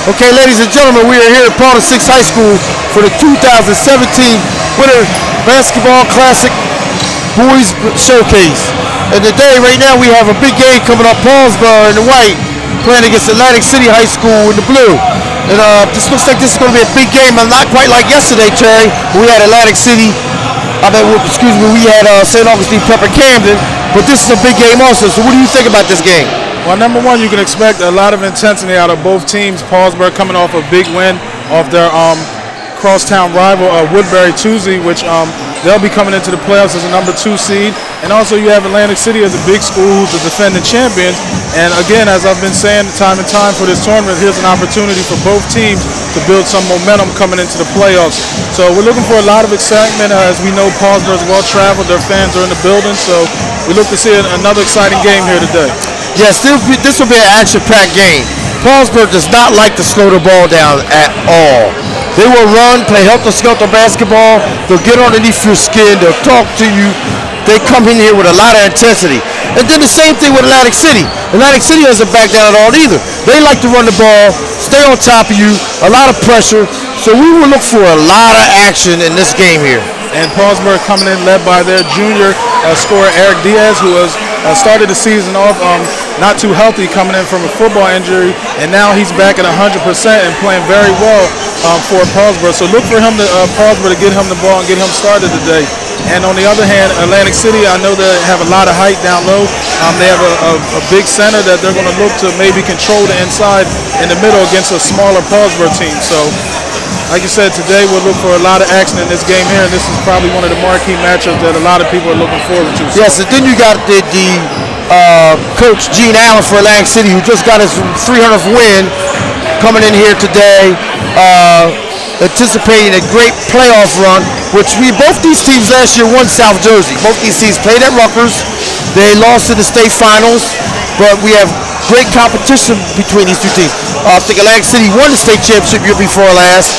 Okay, ladies and gentlemen, we are here at Paulsboro High School for the 2017 Winter Basketball Classic Boys Showcase. And today, right now, we have a big game coming up. Paulsboro in the white playing against Atlantic City High School in the blue. And this looks like this is going to be a big game. Not quite like yesterday, Terry. We had Atlantic City. We had St. Augustine Pepper Camden. But this is a big game also. So what do you think about this game? Well, number one, you can expect a lot of intensity out of both teams. Paulsboro coming off a big win off their crosstown rival Woodbury Tuesday, which they'll be coming into the playoffs as a number 2 seed. And also you have Atlantic City as a big school who's the defending champions. And again, as I've been saying time and time for this tournament, here's an opportunity for both teams to build some momentum coming into the playoffs. So we're looking for a lot of excitement. As we know, Paulsboro is well-traveled. Their fans are in the building. So we look to see another exciting game here today. Yes, this will be an action-packed game. Paulsboro does not like to slow the ball down at all. They will run, play helter-skelter basketball. They'll get underneath your skin. They'll talk to you. They come in here with a lot of intensity. And then the same thing with Atlantic City. Atlantic City doesn't back down at all either. They like to run the ball, stay on top of you, a lot of pressure. So we will look for a lot of action in this game here. And Paulsboro coming in led by their junior scorer Eric Diaz, who has started the season off not too healthy, coming in from a football injury, and now he's back at 100% and playing very well for Paulsboro. So look for him to Paulsboro to get him the ball and get him started today. And on the other hand, Atlantic City, I know they have a lot of height down low. They have a big center that they're going to look to maybe control the inside in the middle against a smaller Paulsboro team. So, like you said, today we'll look for a lot of action in this game here, and this is probably one of the marquee matchups that a lot of people are looking forward to. Yes, and then you got the coach Gene Allen for Atlantic City, who just got his 300th win, coming in here today, anticipating a great playoff run, which both these teams last year won South Jersey. Both these teams played at Rutgers. They lost in the state finals, but we have great competition between these two teams. I think Atlantic City won the state championship year before last,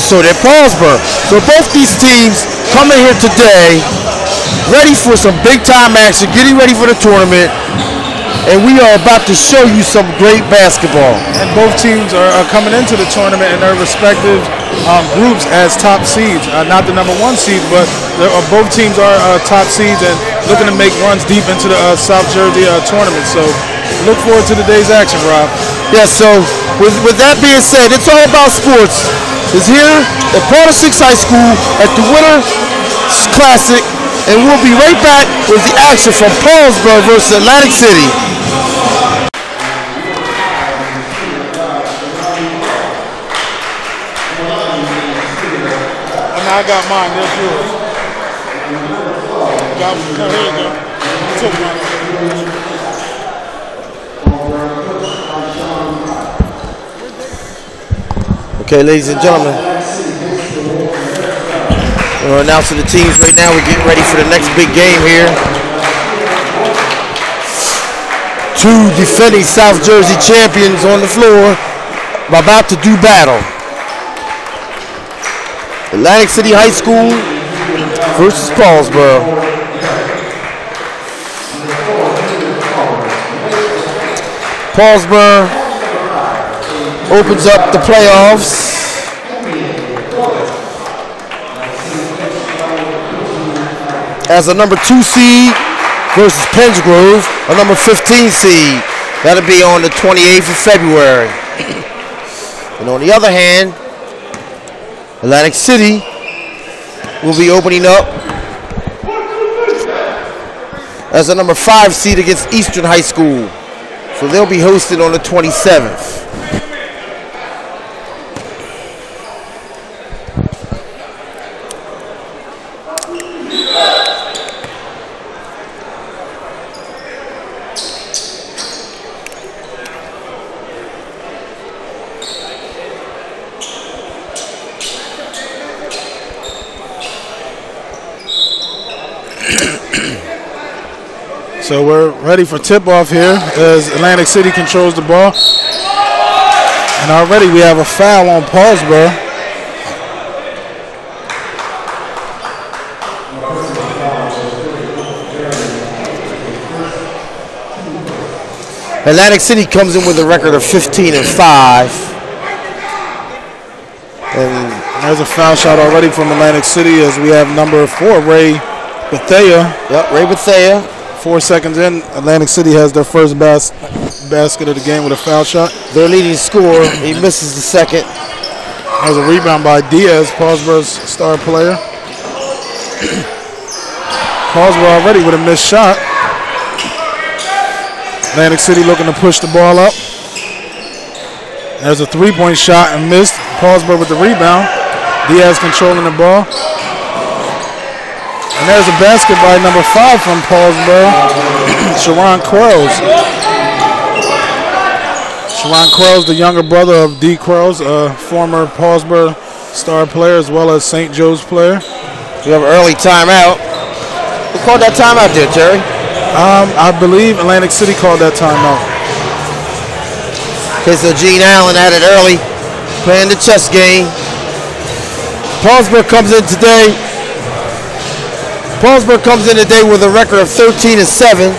so did Paulsboro. So both these teams coming here today, ready for some big-time action, getting ready for the tournament, and we are about to show you some great basketball. And both teams are coming into the tournament in their respective groups as top seeds. Not the number 1 seed, but both teams are top seeds and looking to make runs deep into the South Jersey tournament. So look forward to today's action, Rob. Yes, so with that being said, it's all about sports. It's here at Paulsboro High School at the Winter Classic, and we'll be right back with the action from Paulsboro versus Atlantic City. I got mine, that's yours. Here you go. I took mine. Okay, ladies and gentlemen, we're announcing the teams right now. We're getting ready for the next big game here. 2 defending South Jersey champions on the floor, about to do battle. Atlantic City High School versus Paulsboro. Paulsboro opens up the playoffs as a number 2 seed versus Pensgrove, a number 15 seed. That'll be on the 28th of February. And on the other hand, Atlantic City will be opening up as a number 5 seed against Eastern High School. So they'll be hosted on the 27th. So we're ready for tip-off here as Atlantic City controls the ball. And already we have a foul on Paulsboro. Atlantic City comes in with a record of 15-5. And there's a foul shot already from Atlantic City as we have number 4, Ray Bethea. Yep, Ray Bethea. 4 seconds in, Atlantic City has their first basket of the game with a foul shot. Their leading scorer, he misses the second. There's a rebound by Diaz, Paulsboro's star player. Paulsboro already with a missed shot. Atlantic City looking to push the ball up. There's a 3-point shot and missed. Paulsboro with the rebound. Diaz controlling the ball. And there's a basket by number 5 from Paulsboro, Sharon Quarles. Sharon Quarles, the younger brother of D. Quarles, a former Paulsboro star player as well as St. Joe's player. We have an early timeout. Who called that timeout there, Terry? I believe Atlantic City called that timeout. Okay, so Gene Allen had it early, playing the chess game. Paulsboro comes in today. Paulsboro comes in today with a record of 13-7.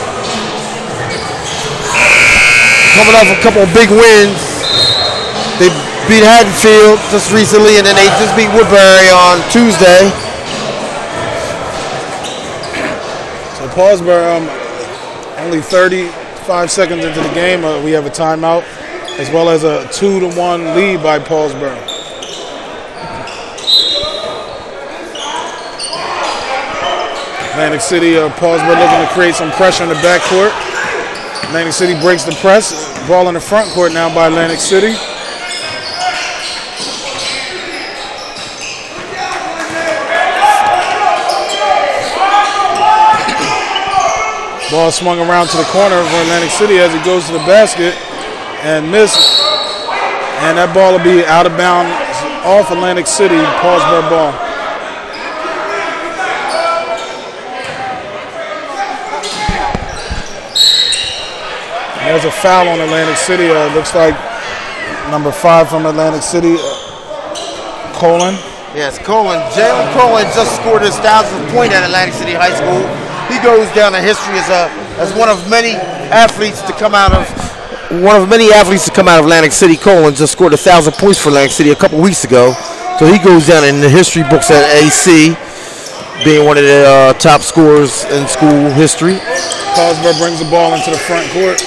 Coming off a couple of big wins. They beat Haddonfield just recently, and then they just beat Woodbury on Tuesday. So Paulsboro, only 35 seconds into the game, we have a timeout, as well as a 2-1 lead by Paulsboro. Atlantic City, Paulsboro looking to create some pressure in the backcourt. Atlantic City breaks the press. Ball in the front court now by Atlantic City. Ball swung around to the corner for Atlantic City as he goes to the basket and missed. And that ball will be out of bounds off Atlantic City, Paulsboro ball. There's a foul on Atlantic City. Looks like number 5 from Atlantic City, Colin. Yes, Colin. Jalen Colin just scored his 1,000th point at Atlantic City High School. He goes down in history as one of many athletes to come out of Atlantic City. Colin just scored 1,000 points for Atlantic City a couple weeks ago, so he goes down in the history books at AC, being one of the top scorers in school history. Paulsboro brings the ball into the front court.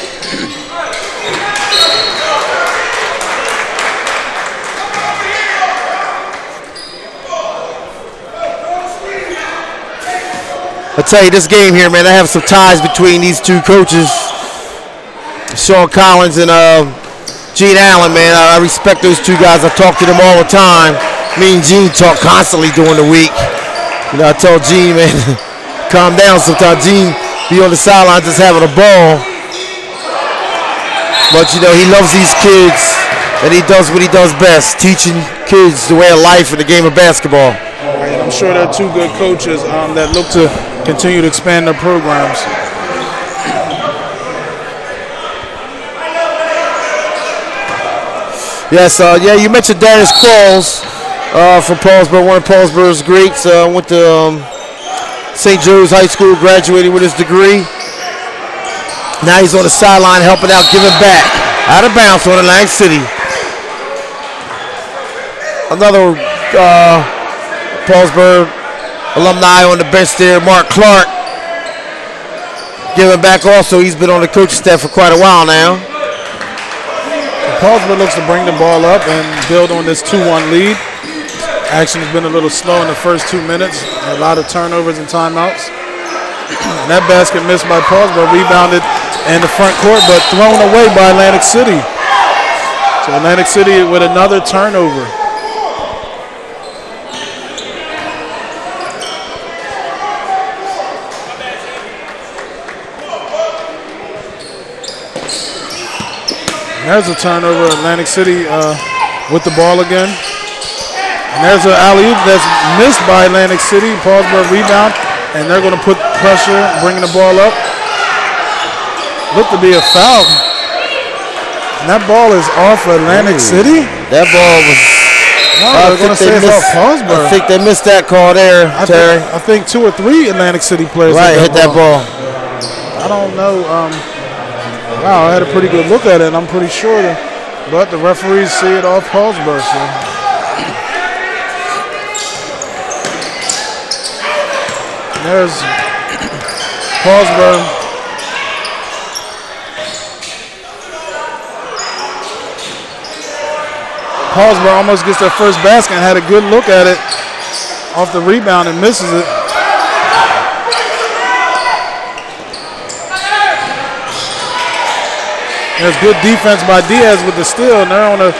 I tell you, this game here, man, I have some ties between these two coaches, Sean Collins and Gene Allen, man. I respect those two guys. I talk to them all the time. Me and Gene talk constantly during the week. You know, I tell Gene, man, calm down sometimes. Gene be on the sideline just having a ball. But, you know, he loves these kids, and he does what he does best, teaching kids the way of life in the game of basketball. And I'm sure they're two good coaches that look to continue to expand their programs. Yes, yeah, you mentioned Darius Quarles from Paulsboro, one of Paulsboro's greats. Went to St. Joe's High School, graduated with his degree. Now he's on the sideline helping out, giving back. Out of bounds on Atlantic City. Another Paulsboro alumni on the bench there, Mark Clark, giving back also. He's been on the coaching staff for quite a while now. Paulsboro looks to bring the ball up and build on this 2-1 lead. Action has been a little slow in the first 2 minutes. A lot of turnovers and timeouts. And that basket missed by Paulsboro, rebounded in the front court, but thrown away by Atlantic City. So Atlantic City with another turnover. There's a turnover. Atlantic City with the ball again. And there's an alley-oop that's missed by Atlantic City. Paulsboro rebound, and they're going to put pressure, bringing the ball up. Looked to be a foul. And that ball is off Atlantic City. That ball was. No, they're going to say it's off Paulsboro. I think they missed that call there, Terry. I think 2 or 3 Atlantic City players hit that ball. I don't know. Wow, I had a pretty good look at it, and I'm pretty sure but the referees see it off Paulsboro. So. There's Paulsboro. Paulsboro almost gets their first basket and had a good look at it off the rebound and misses it. There's good defense by Diaz with the steal, and they're on a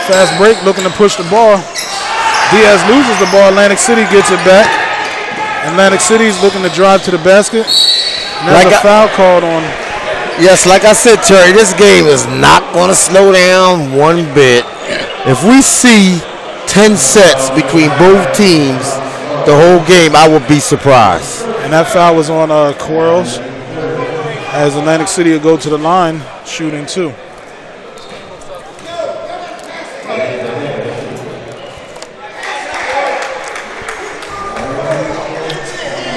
fast break looking to push the ball. Diaz loses the ball. Atlantic City gets it back. Atlantic City's looking to drive to the basket. And there's a foul called on. Yes, like I said, Terry, this game is not going to slow down one bit. If we see 10 sets between both teams the whole game, I would be surprised. And that foul was on Quarles, as Atlantic City will go to the line shooting 2.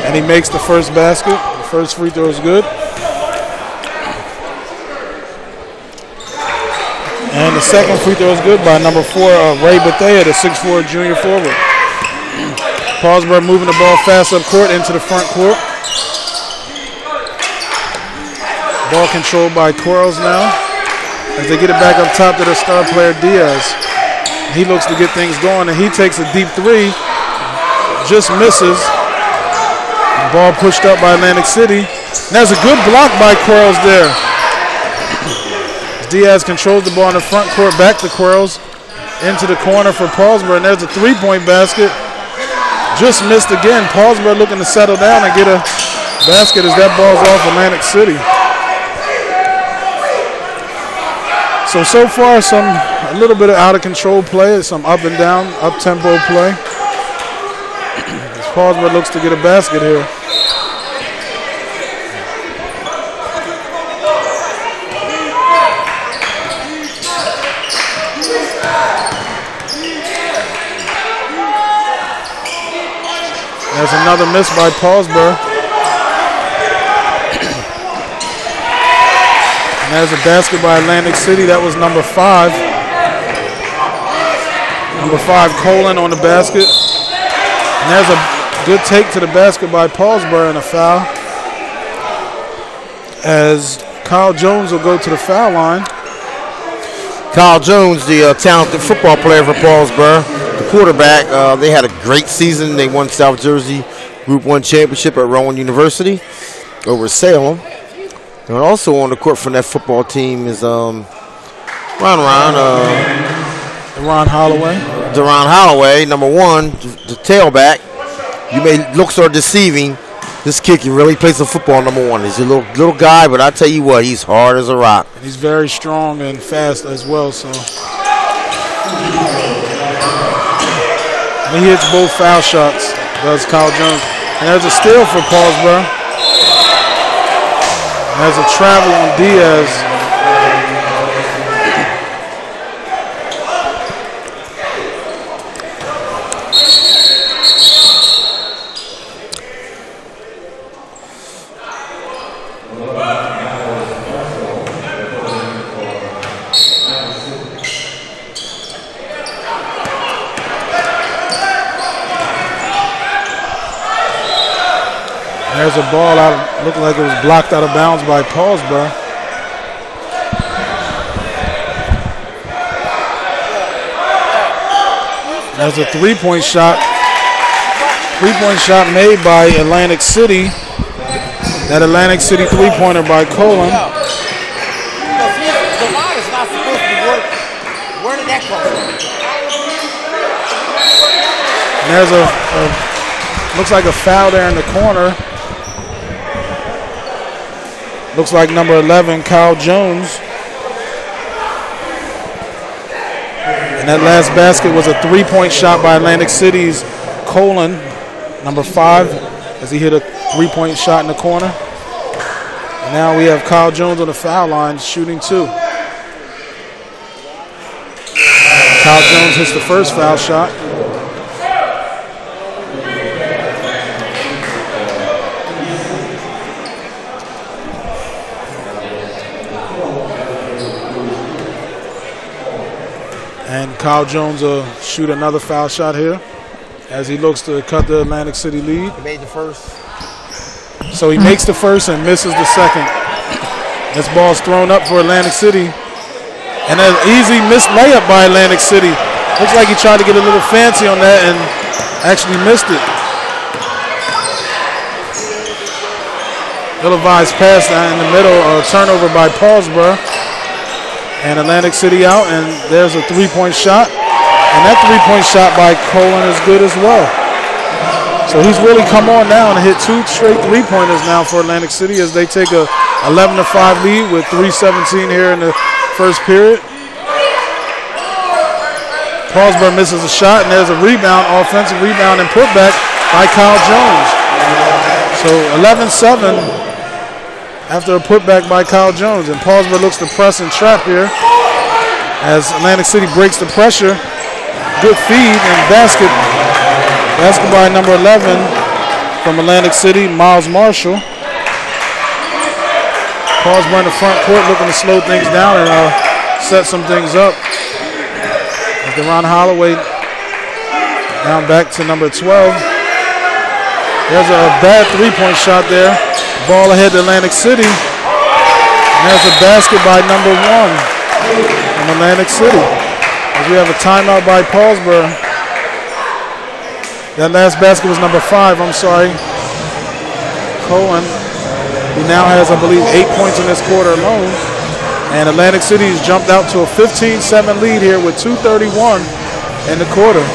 And he makes the first basket. The first free throw is good. And the second free throw is good by number 4, Ray Bethea, the 6'4" junior forward. Paulsboro moving the ball fast up court into the front court. Ball controlled by Quarles now as they get it back up top to the star player Diaz. He looks to get things going, and he takes a deep 3, just misses. The ball pushed up by Atlantic City. And there's a good block by Quarles there. Diaz controls the ball in the front court, back to Quarles, into the corner for Paulsboro, and there's a 3-point basket. Just missed again. Paulsboro looking to settle down and get a basket as that ball's off Atlantic City. So far, a little bit of out of control play, some up and down, up tempo play. As Paulsboro looks to get a basket here. There's another miss by Paulsboro. And there's a basket by Atlantic City. That was number 5. Number 5, Colin on the basket. And there's a good take to the basket by Paulsboro and a foul. As Kyle Jones will go to the foul line. Kyle Jones, the talented football player for Paulsboro, the quarterback. They had a great season. They won South Jersey Group 1 championship at Rowan University over Salem. And also on the court for that football team is Ron Holloway. Deron Holloway, number 1, the tailback. You may look so deceiving. This kid can really play some football, number 1. He's a little guy, but I tell you what, he's hard as a rock. And he's very strong and fast as well. So and he hits both foul shots, does Kyle Jones. And there's a steal for Paulsboro. There's a travel on Diaz. There's a ball out, looked like it was blocked out of bounds by Paulsboro. There's a 3-point shot. 3-point shot made by Atlantic City. That Atlantic City 3-pointer by Colin. The line is not supposed to be working. Where did that come from? And there's looks like a foul there in the corner. Looks like number 11, Kyle Jones. And that last basket was a 3-point shot by Atlantic City's Colin, number 5, as he hit a 3-point shot in the corner. And now we have Kyle Jones on the foul line shooting 2. Kyle Jones hits the first foul shot. And Kyle Jones will shoot another foul shot here as he looks to cut the Atlantic City lead. He made the first. So he makes the first and misses the second. This ball's thrown up for Atlantic City. And an easy missed layup by Atlantic City. Looks like he tried to get a little fancy on that and actually missed it. Ill-advised pass in the middle, turnover by Paulsboro. And Atlantic City out, and there's a three-point shot. And that three-point shot by Colin is good as well. So he's really come on now and hit 2 straight three-pointers now for Atlantic City as they take a 11-5 lead with 3:17 here in the first period. Paulsboro misses a shot, and there's a rebound, offensive rebound and putback by Kyle Jones. So 11-7 after a putback by Kyle Jones. And Paulsboro looks to press and trap here as Atlantic City breaks the pressure. Good feed and basket. Basket by number 11 from Atlantic City, Miles Marshall. Paulsboro in the front court looking to slow things down and set some things up. Deron Holloway down back to number 12. There's a bad three-point shot there. Ball ahead to Atlantic City. And there's a basket by number 1 from Atlantic City. As we have a timeout by Paulsboro. That last basket was number 5, I'm sorry. Cohen, who now has, I believe, 8 points in this quarter alone. And Atlantic City has jumped out to a 15-7 lead here with 2:31 in the quarter.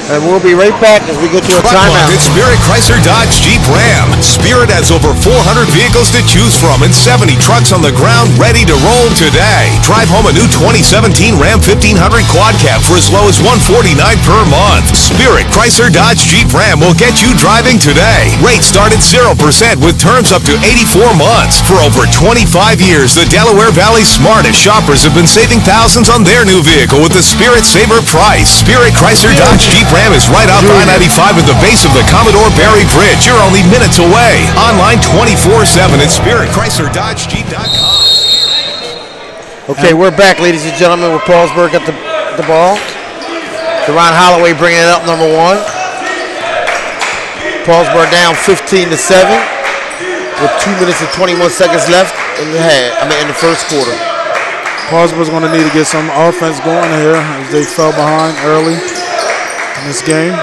And we'll be right back as we go to a timeout. It's Spirit Chrysler Dodge Jeep Ram. Spirit has over 400 vehicles to choose from and 70 trucks on the ground ready to roll today. Drive home a new 2017 Ram 1500 Quad Cab for as low as $149 per month. Spirit Chrysler Dodge Jeep Ram will get you driving today. Rates start at 0% with terms up to 84 months. For over 25 years, the Delaware Valley's smartest shoppers have been saving thousands on their new vehicle with the Spirit Saver price. Spirit Chrysler Dodge Jeep Ram is right off I-95 at the base of the Commodore Barry Bridge. You're only minutes away. Online 24/7 at SpiritChryslerDodgeJeep.com. Okay, we're back, ladies and gentlemen, with Paulsboro at the ball. Deron Holloway bringing it up, number 1. Paulsboro down 15-7 with 2 minutes and 21 seconds left in the first quarter. Paulsboro's going to need to get some offense going here as they fell behind early in this game.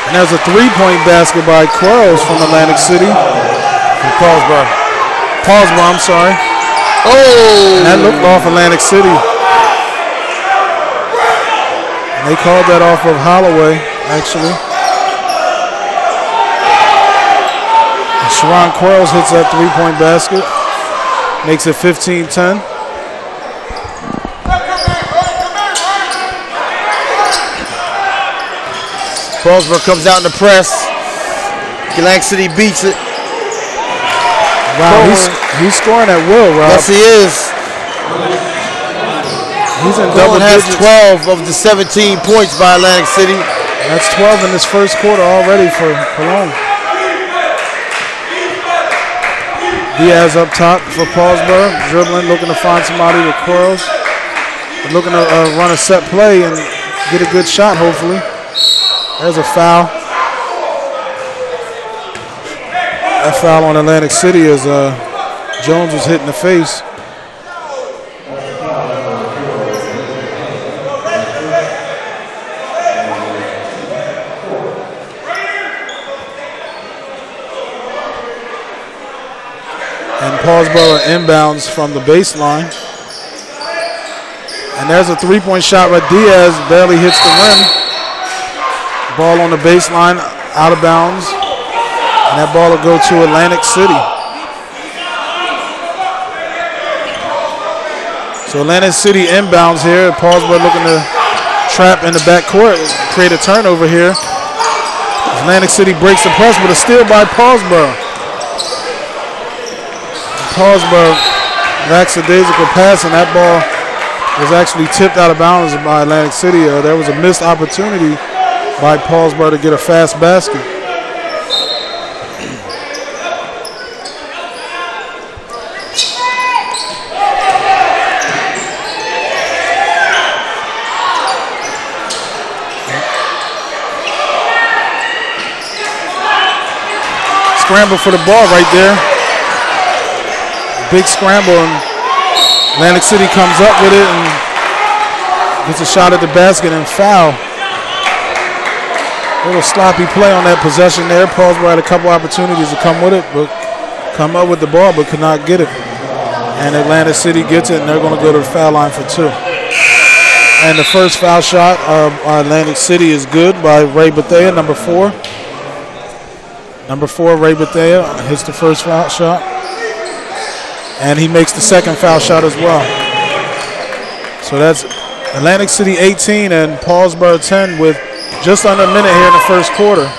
And there's a three-point basket by Quarles from Atlantic City. From Paulsboro. I'm sorry. Oh! And that looked off Atlantic City. And they called that off of Holloway, actually. And Sharon Quarles hits that three-point basket. Makes it 15-10. Paulsboro comes out in the press. Atlantic City beats it. Wow, he's scoring at will, Rob. Yes, he is. He's in double has digits. 12 of the 17 points by Atlantic City. That's 12 in this first quarter already for Cologne. Diaz up top for Paulsboro, dribbling, looking to find somebody with Quarles. Looking to run a set play and get a good shot, hopefully. There's a foul. That foul on Atlantic City as Jones was hit in the face. And Paulsboro inbounds from the baseline. And there's a three-point shot by Diaz, barely hits the rim. Ball on the baseline, out of bounds. And that ball will go to Atlantic City. So Atlantic City inbounds here. Paulsboro looking to trap in the backcourt, create a turnover here. Atlantic City breaks the press, but a steal by Paulsboro. Paulsboro lackadaisical pass, and that ball was actually tipped out of bounds by Atlantic City. There was a missed opportunity by Paulsboro to get a fast basket. scramble for the ball right there. Big scramble, and Atlantic City comes up with it and gets a shot at the basket and foul. A little sloppy play on that possession there. Paulsboro had a couple opportunities to come with it, but come up with the ball, but could not get it. And Atlantic City gets it, and they're going to go to the foul line for 2. And the first foul shot of Atlantic City is good by Ray Bethea, number 4. Number 4, Ray Bethea, hits the first foul shot. And he makes the second foul shot as well. So that's Atlantic City 18 and Paulsboro 10 with just under a minute here in the first quarter.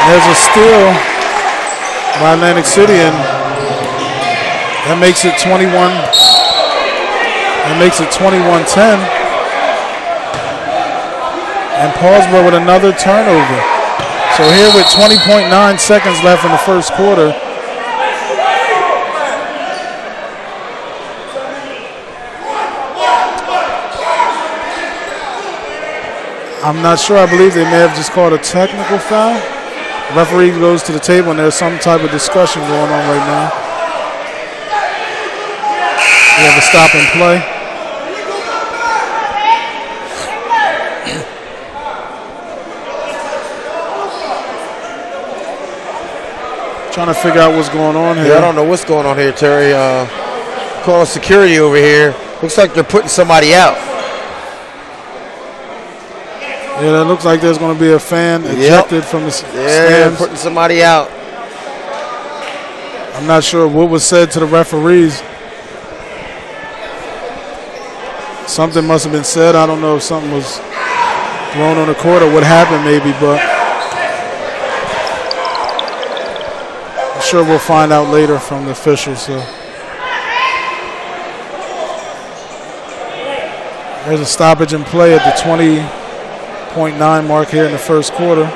There's a steal by Atlantic City, and that makes it 21. That makes it 21-10. And Paulsboro with another turnover. So here with 20.9 seconds left in the first quarter. I'm not sure. I believe they may have just called a technical foul. Referee goes to the table and there's some type of discussion going on right now. We have a stop and play. Trying to figure out what's going on here. Yeah, I don't know what's going on here, Terry. Call security over here. Looks like they're putting somebody out. Yeah, that looks like there's going to be a fan ejected from the stands. Putting somebody out. I'm not sure what was said to the referees. Something must have been said. I don't know if something was thrown on the court or what happened maybe, but I'm sure we'll find out later from the officials. So there's a stoppage in play at the 20.9 mark here in the first quarter.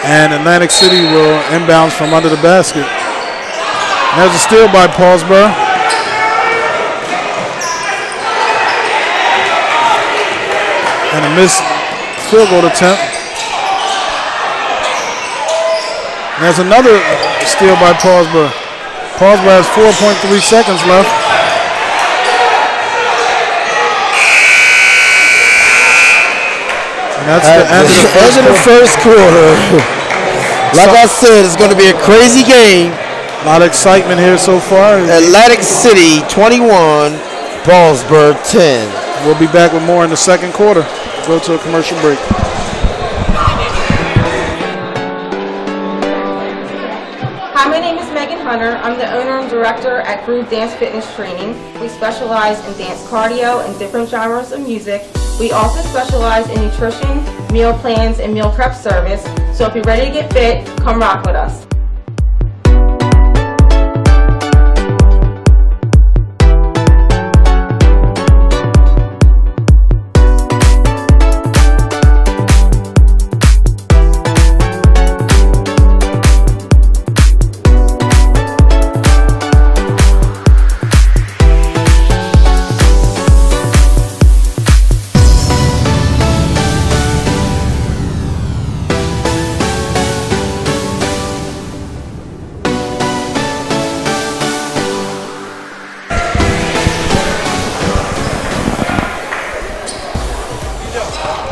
And Atlantic City will inbounds from under the basket. And there's a steal by Paulsboro. And a missed field goal attempt. And there's another steal by Paulsboro. Paulsboro has 4.3 seconds left. And that's the end of the first quarter. Like I said, it's going to be a crazy game. A lot of excitement here so far. Atlantic City 21, Paulsboro 10. We'll be back with more in the second quarter. Go to a commercial break. Hi, my name is Megan Hunter. I'm the owner and director at Groove Dance Fitness Training. We specialize in dance cardio and different genres of music. We also specialize in nutrition, meal plans, and meal prep service. So if you're ready to get fit, come rock with us.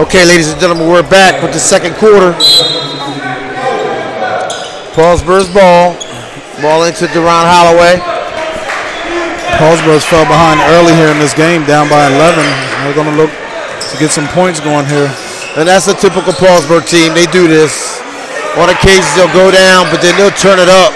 Okay, ladies and gentlemen, we're back with the second quarter. Paulsboro's ball. Ball into Deron Holloway. Paulsboro's fell behind early here in this game, down by 11. They're going to look to get some points going here. And that's a typical Paulsboro team. They do this. On occasions, they'll go down, but then they'll turn it up.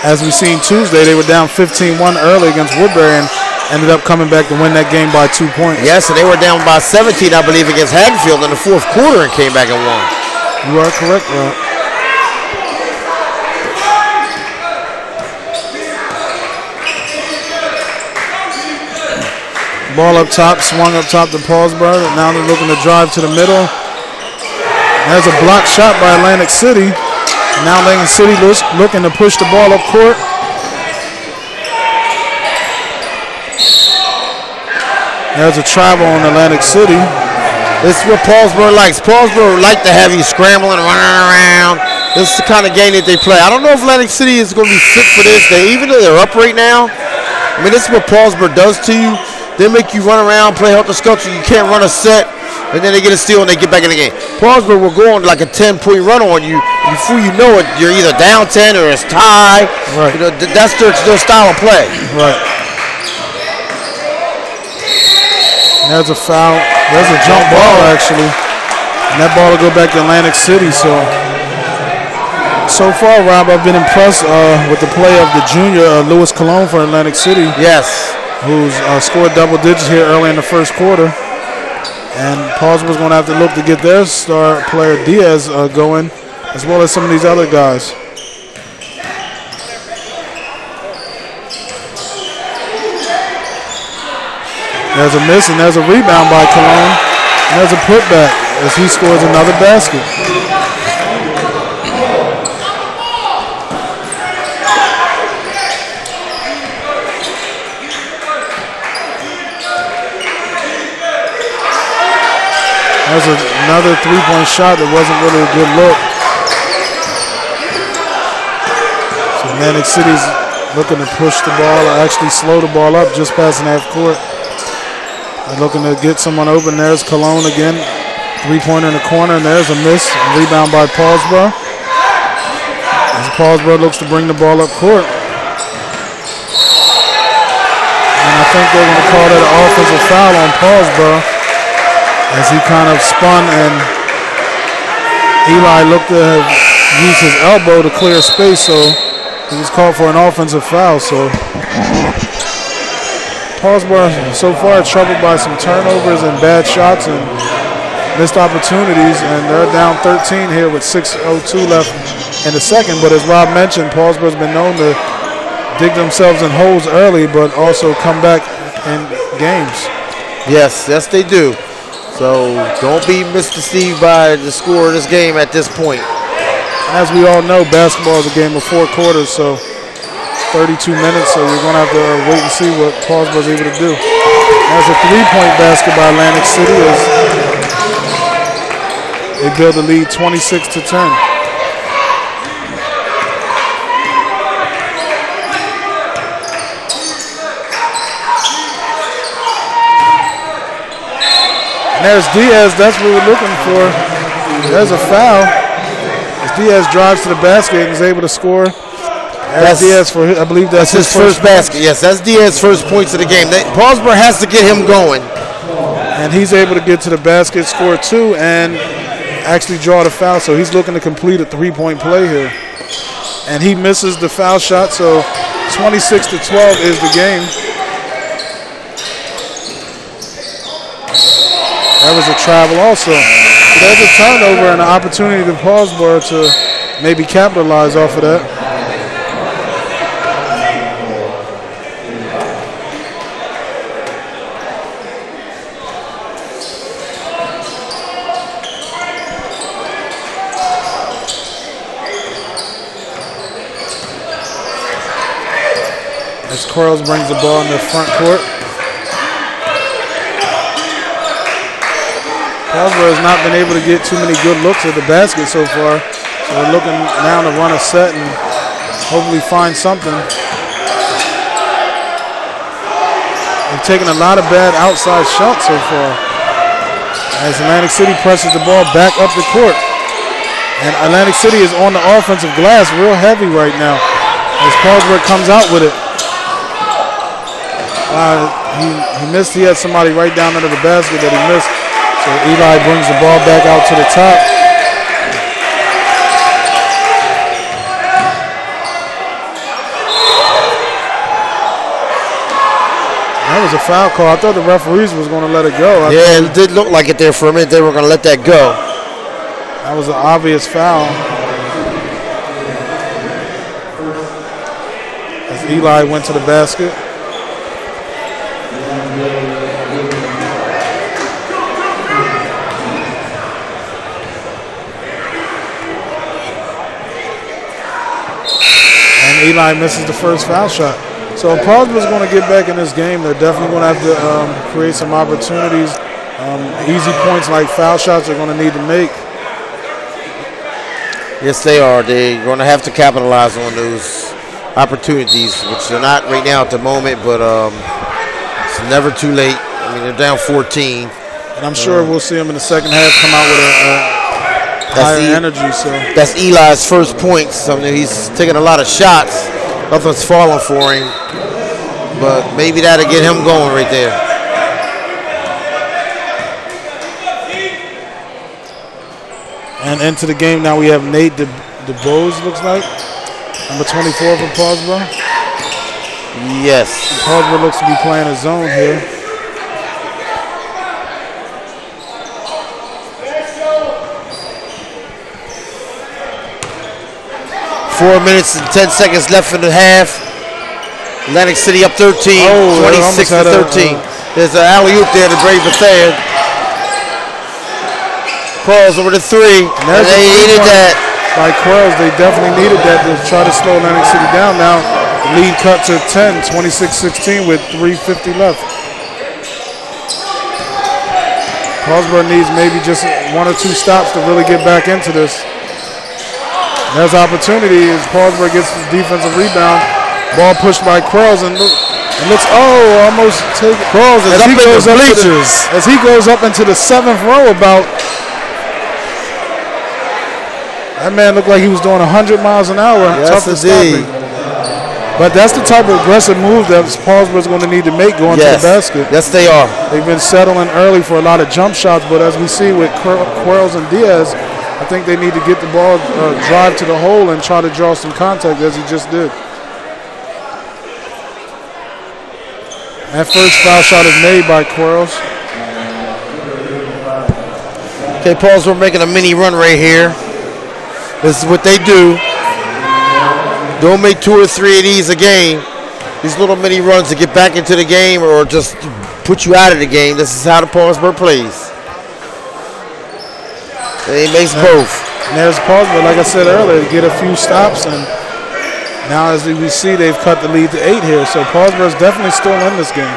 As we seen Tuesday, they were down 15-1 early against Woodbury and ended up coming back to win that game by 2 points. Yes, and they were down by 17, I believe, against Haddonfield in the fourth quarter and came back and won. You are correct, Rob. Ball up top, swung up top to Paulsboro. Now they're looking to drive to the middle. There's a blocked shot by Atlantic City. Now Atlantic City looking to push the ball up court. There's a travel on Atlantic City. This is what Paulsboro likes. Paulsboro like to have you scrambling, running around. This is the kind of game that they play. I don't know if Atlantic City is going to be fit for this. Even though they're up right now, I mean, this is what Paulsboro does to you. They make you run around, play helter-skelter. You can't run a set, and then they get a steal and they get back in the game. Paulsboro will go on like a 10-point run on you. Before you know it, you're either down 10 or it's tied. Right. You know, that's their style of play. Right. And there's a foul. There's a jump ball, actually. And that ball will go back to Atlantic City. So far, Rob, I've been impressed with the play of the junior, Louis Cologne for Atlantic City. Yes. Who's scored double digits here early in the first quarter. And Paulsboro's going to have to look to get their star player Diaz going, as well as some of these other guys. There's a miss and there's a rebound by Cologne. And there's a putback as he scores another basket. There's another three-point shot that wasn't really a good look. So Atlantic City's looking to push the ball, or actually slow the ball up just past half court. They're looking to get someone open. There's Cologne again. Three-pointer in the corner, and there's a miss. A rebound by Paulsboro. As Paulsboro looks to bring the ball up court. And I think they're going to call that an offensive foul on Paulsboro, as he kind of spun and Eli looked to have used his elbow to clear space, so he was called for an offensive foul. So Paulsboro so far troubled by some turnovers and bad shots and missed opportunities, and they're down 13 here with 6:02 left in the second. But as Rob mentioned, Paulsboro's been known to dig themselves in holes early, but also come back in games. Yes, they do. So don't be misdeceived by the score of this game at this point. As we all know, basketball is a game of 4 quarters, so 32 minutes, so you're going to have to wait and see what Paulsboro's able to do. That's a three-point basket by Atlantic City as they build a lead 26-10. And there's Diaz. That's what we're looking for. There's a foul. As Diaz drives to the basket and is able to score. That's Diaz for, I believe that's his first basket. Yes, that's Diaz's first points of the game. Paulsboro has to get him going. And he's able to get to the basket, score 2, and actually draw the foul. So he's looking to complete a 3-point play here. And he misses the foul shot, so 26-12 is the game. That was a travel also. So there's a turnover and an opportunity to Paulsboro to maybe capitalize off of that. As Quarles brings the ball in the front court. Paulsboro has not been able to get too many good looks at the basket so far. So we're looking now to run a set and hopefully find something. They've taken a lot of bad outside shots so far. As Atlantic City presses the ball back up the court. And Atlantic City is on the offensive glass real heavy right now. As Paulsboro comes out with it. He missed. He had somebody right down under the basket that he missed. So Eli brings the ball back out to the top. That was a foul call. I thought the referees was going to let it go. Yeah, it did look like it there for a minute. They were going to let that go. That was an obvious foul. As Eli went to the basket. Eli misses the first foul shot. So if Paulsboro's going to get back in this game, they're definitely going to have to create some opportunities. Easy points like foul shots they're going to need to make. Yes, they are. They're going to have to capitalize on those opportunities, which they're not right now at the moment, but it's never too late. I mean, they're down 14. And I'm sure we'll see them in the second half come out with a higher energy. So that's Eli's first points. I mean, he's taking a lot of shots. Nothing's falling for him, but maybe that'll get him going right there. And into the game now we have Nate DeBose, looks like. Number 24 for Paulsboro. Yes. Paulsboro looks to be playing a zone here. Four minutes and 10 seconds left in the half. Atlantic City up 13, 26 to 13. There's an alley-oop there to Brady Bethea. Quarles over to three. And they needed that. By Quarles, they definitely needed that to try to slow Atlantic City down. Now, lead cut to 10, 26-16 with 3:50 left. Paulsboro needs maybe just one or two stops to really get back into this. There's opportunity as Paulsboro gets the defensive rebound. Ball pushed by Quarles and looks, almost take it. Quarles is up in the bleachers. As he goes up into the 7th row about. That man looked like he was doing 100 miles an hour. Yes, indeed. But that's the type of aggressive move that Paulsboro's going to need to make going to the basket. Yes, they are. They've been settling early for a lot of jump shots, but as we see with Quarles and Diaz, I think they need to get the ball, drive to the hole and try to draw some contact as he just did. That first foul shot is made by Quarles. Okay, Paulsboro making a mini run right here. This is what they do. Don't make 2 or 3 of these a game. These little mini runs to get back into the game or just put you out of the game. This is how the Paulsboro plays. He makes both. And there's Paulsboro, like I said earlier, to get a few stops. And now as we see, they've cut the lead to 8 here. So Paulsboro's definitely still in this game.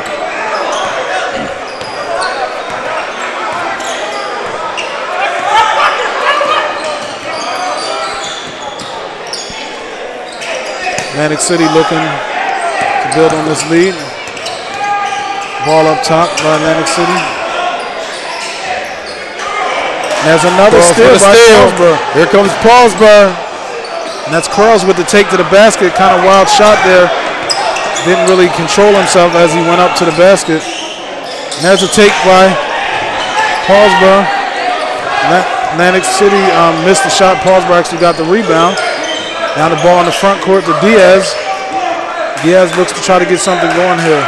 Atlantic City looking to build on this lead. Ball up top by Atlantic City. There's another steal by Paulsboro. Here comes Paulsboro. And that's Quarles with the take to the basket. Kind of wild shot there. Didn't really control himself as he went up to the basket. And there's a take by Paulsboro. Atlantic City missed the shot. Paulsboro actually got the rebound. Now the ball in the front court to Diaz. Diaz looks to try to get something going here.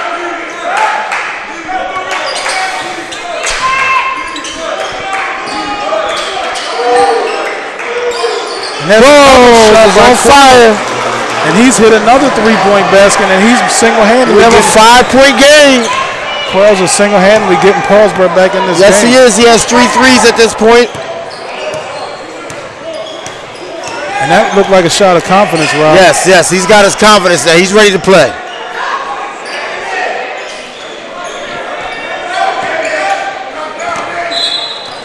And that's on fire. And he's hit another three-point basket, and he's single-handedly. We have a 5-point game. Quarles is single-handedly getting Paulsboro back in this game. Yes, he is. He has 3 threes at this point. And that looked like a shot of confidence, Rob. Yes, he's got his confidence there. He's ready to play.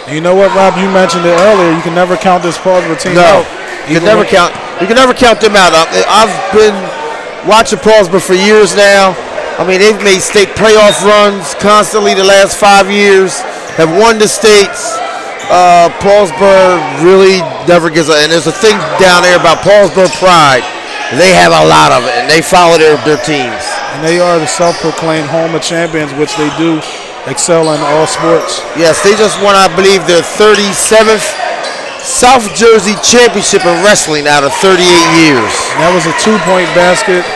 And you know what, Rob? You mentioned it earlier. You can never count this Paulsboro team out. You can never count. You can never count them out. I've been watching Paulsboro for years now. I mean, they've made state playoff runs constantly the last 5 years. Have won the states. Paulsboro really never gives up. And there's a thing down there about Paulsboro pride. They have a lot of it, and they follow their teams. And they are the self-proclaimed home of champions, which they do excel in all sports. Yes, they just won, I believe, their 37th South Jersey Championship in wrestling out of 38 years. And that was a 2-point basket.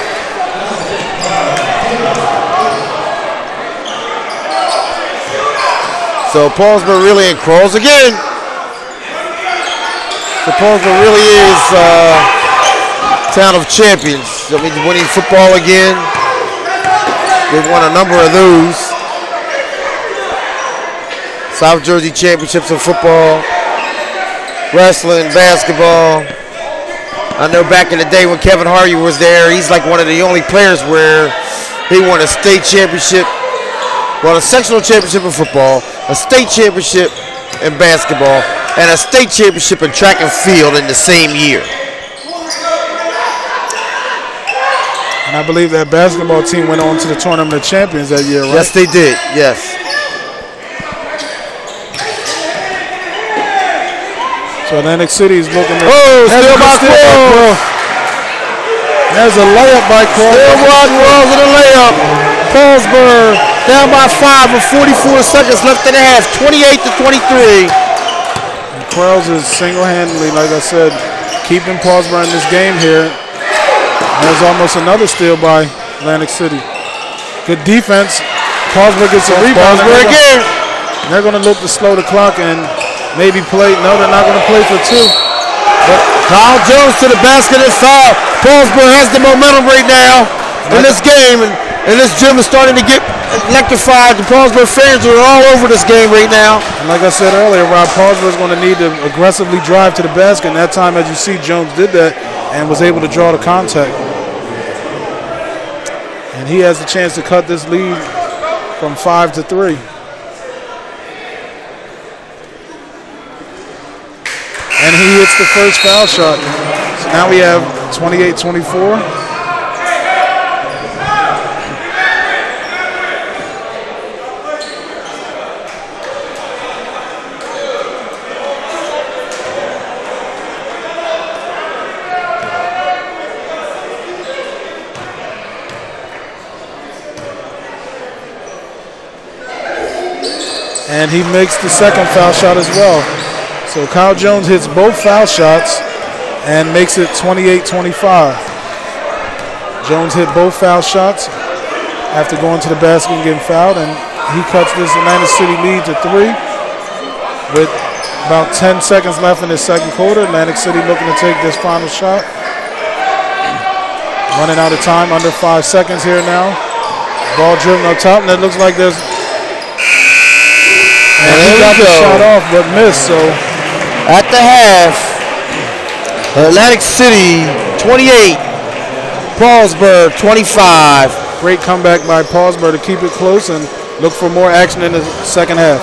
So Paulsboro really in Quarles again. So Paulsboro really is town of champions. I mean, winning football again. They've won a number of those. South Jersey championships in football, wrestling, basketball. I know back in the day when Kevin Harvey was there, he's like one of the only players where he won a state championship, well, a sectional championship in football, a state championship in basketball, and a state championship in track and field in the same year. And I believe that basketball team went on to the Tournament of Champions that year, right? Yes, they did, yes. So Atlantic City is looking at... Oh, still by Quarles. There's a layup by Quarles. Still by Quarles in a layup. Paulsboro down by 5 with 44 seconds left in the half, 28-23. And Quarles is single-handedly, like I said, keeping Paulsboro in this game here. There's almost another steal by Atlantic City. Good defense. Paulsboro gets a rebound. Paulsboro again. They're going to look to slow the clock and maybe play. No, they're not going to play for 2. But Kyle Jones to the basket and foul. Paulsboro has the momentum right now in this game, and this gym is starting to get electrified. The Paulsboro fans are all over this game right now. And like I said earlier, Rob, Paulsboro is going to need to aggressively drive to the basket. And that time, as you see, Jones did that and was able to draw the contact. And he has the chance to cut this lead from 5 to 3. And he hits the first foul shot. So now we have 28-24. And he makes the second foul shot as well. So Kyle Jones hits both foul shots and makes it 28-25. Jones hit both foul shots after going to the basket and getting fouled, and he cuts this Atlantic City lead to 3 with about 10 seconds left in the second quarter. Atlantic City looking to take this final shot. Running out of time, under 5 seconds here now. Ball driven up top, and it looks like there's... And he got the shot off, but missed, so... At the half, Atlantic City 28, Paulsboro 25. Great comeback by Paulsboro to keep it close and look for more action in the second half.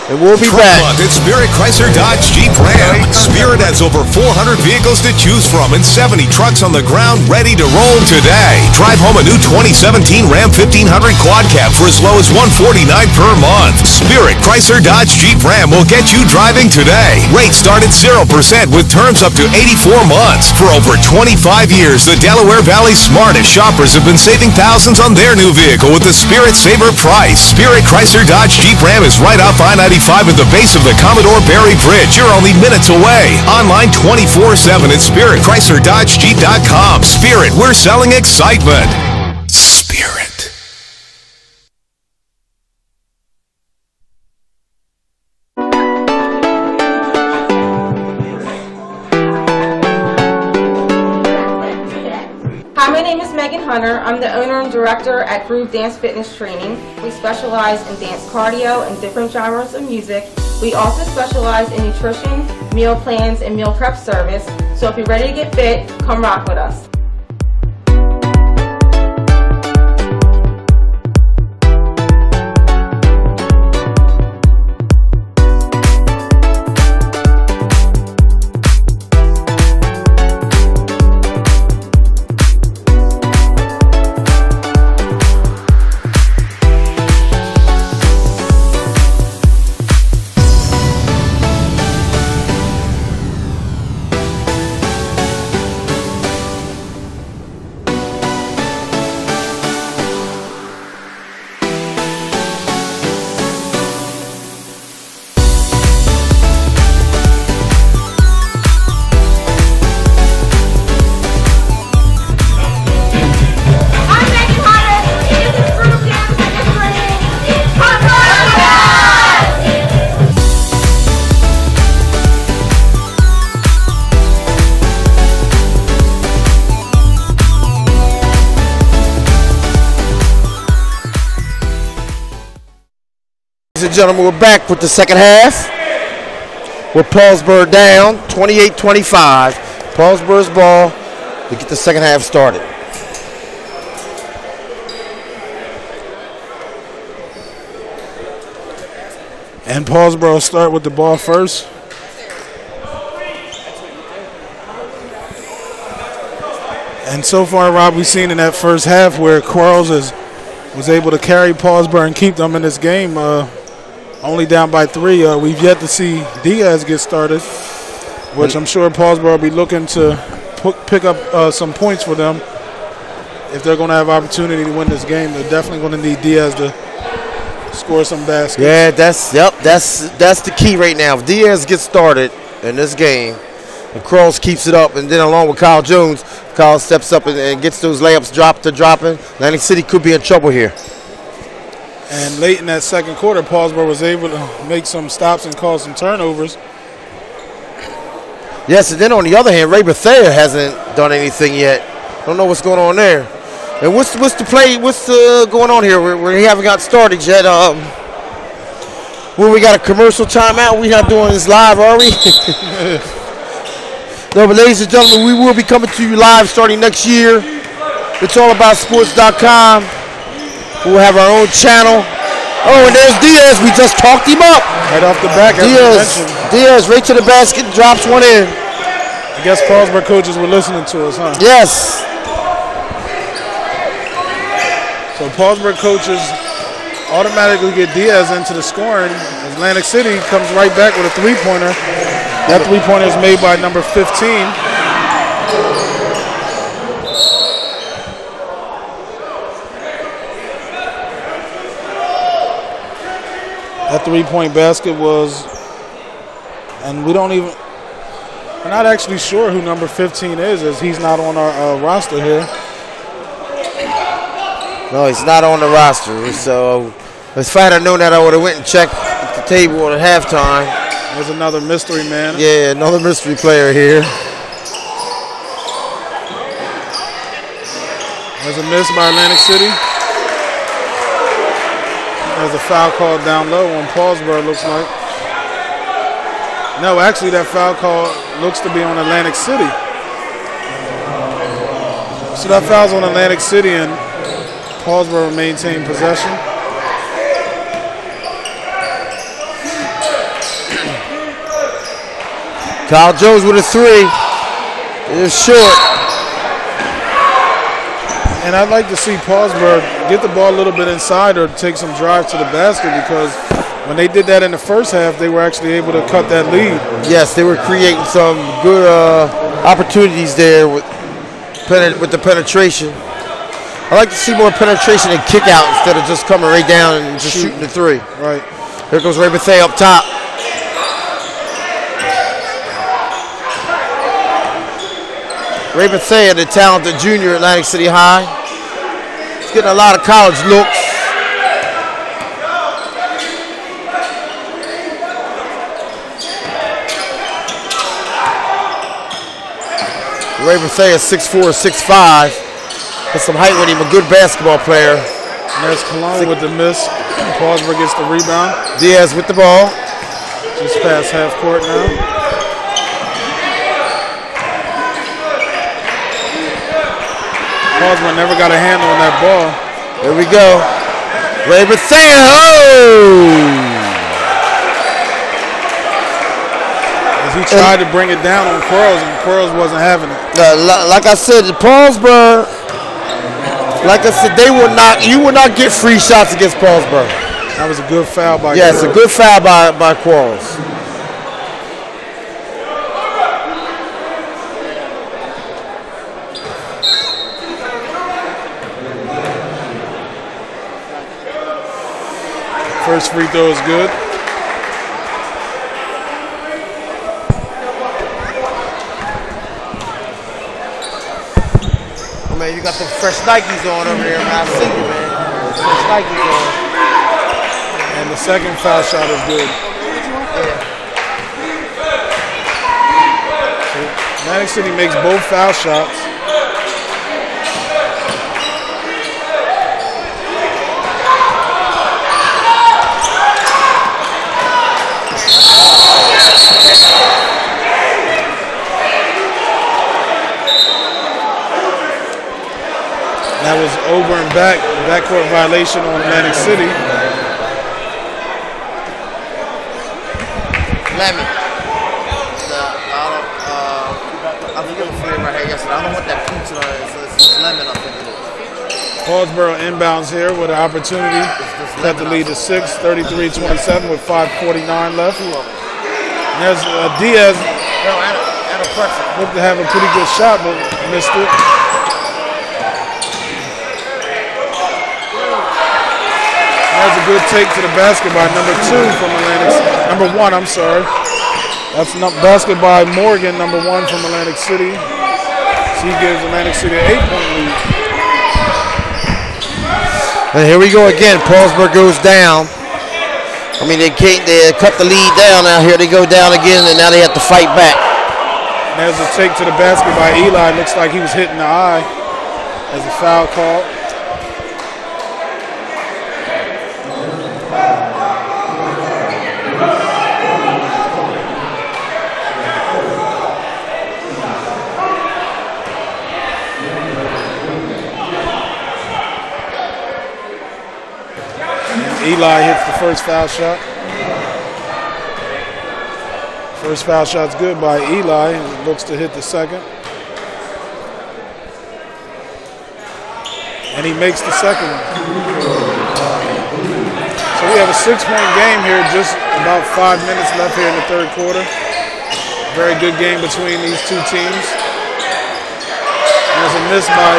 And we'll be back. Month at Spirit Chrysler Dodge Jeep Ram. Spirit has over 400 vehicles to choose from and 70 trucks on the ground ready to roll today. Drive home a new 2017 Ram 1500 Quad Cab for as low as $149 per month. Spirit Chrysler Dodge Jeep Ram will get you driving today. Rates start at 0% with terms up to 84 months. For over 25 years, the Delaware Valley's smartest shoppers have been saving thousands on their new vehicle with the Spirit Saver price. Spirit Chrysler Dodge Jeep Ram is right off I-95 at the base of the Commodore Barry Bridge. You're only minutes away. Online 24/7 at SpiritChryslerDodgeJeep.com. Spirit, we're selling excitement. Spirit. Hi, my name is Megan Hunter. I'm the owner and director at Groove Dance Fitness Training. We specialize in dance cardio and different genres of music. We also specialize in nutrition, meal plans, and meal prep service. So if you're ready to get fit, come rock with us. Ladies and gentlemen, we're back with the second half. With Paulsboro down 28-25. Paulsboro's ball. to get the second half started. And Paulsboro start with the ball first. And so far, Rob, we've seen in that first half where Quarles was able to carry Paulsboro and keep them in this game, only down by 3. We've yet to see Diaz get started, which I'm sure Paulsboro will be looking to pick up some points for them. If they're going to have opportunity to win this game, they're definitely going to need Diaz to score some baskets. Yeah, that's the key right now. If Diaz gets started in this game, and Quarles keeps it up, and then along with Kyle Jones, Kyle steps up and gets those layups dropping. Atlantic City could be in trouble here. And late in that second quarter, Paulsboro was able to make some stops and cause some turnovers. Yes, and then on the other hand, Ray Bethea hasn't done anything yet. Don't know what's going on there. And what's the play? What's going on here? We haven't got started yet. When we got a commercial timeout, we're not doing this live, are we? No, but ladies and gentlemen, we will be coming to you live starting next year. It's allaboutsports.com. We'll have our own channel. Oh, and there's Diaz. We just talked him up. Right off the back. Diaz right to the basket, drops one in. I guess Paulsboro coaches were listening to us, huh? Yes. So Paulsboro coaches automatically get Diaz into the scoring. Atlantic City comes right back with a three-pointer. That three-pointer is made by number 15. That three-point basket was, and we're not actually sure who number 15 is, as he's not on our roster here. No, he's not on the roster. So if I had known that, I would have went and checked the table at halftime. There's another mystery man. Yeah, another mystery player here. There's a miss by Atlantic City. There's a foul called down low on Paulsboro, looks like. No, actually that foul call looks to be on Atlantic City. So that foul's on Atlantic City, and Paulsboro maintained possession. Kyle Jones with a three. It's short. And I'd like to see Paulsboro get the ball a little bit inside or take some drive to the basket, because when they did that in the first half, they were actually able to cut that lead. Yes, they were creating some good opportunities there with the penetration. I like to see more penetration and kick out instead of just coming right down and just shooting the three. Right. Here goes Ray Bethea up top. Ray Bethea, the talented junior at Atlantic City High. He's getting a lot of college looks. Ray Bethea, 6'4", 6'5". Has some height with him, a good basketball player. And there's Cologne with the miss. Paulsboro gets the rebound. Diaz with the ball. Just past half court now. Paulsboro never got a handle on that ball. There we go. Ray Bethea. Oh! As he tried to bring it down on Quarles, and Quarles wasn't having it. Like I said, Paulsboro, like I said, you will not get free shots against Paulsboro. That was a good foul by Quarles. Yes, a good foul by Quarles. First free throw is good. Oh, man, you got the fresh Nikes on over there, man. I see you, man. Fresh Nikes on. And the second foul shot is good. So Atlantic City makes both foul shots. backcourt violation on Atlantic City. Lemon. I was looking for it right here yesterday. I don't want that peach on it, so it's lemon, I think it is. Paulsboro inbounds here with an opportunity. Cut the lead to 6, 33-27 with 5:49 left. And there's Diaz. Looked to have a pretty good shot, but missed it. There's a good take to the basket by number 2 from Atlantic. Number 1, I'm sorry. That's basket by Morgan, number 1 from Atlantic City. She gives Atlantic City an 8-point lead. And here we go again. Paulsboro goes down. I mean, they cut the lead down. Now here they go down again, and now they have to fight back. And there's a take to the basket by Eli. Looks like he was hitting the eye as a foul call. Eli hits the first foul shot. First foul shot's good by Eli. He looks to hit the second. And he makes the second one. So we have a 6-point game here, just about 5 minutes left here in the third quarter. Very good game between these two teams. There's a miss by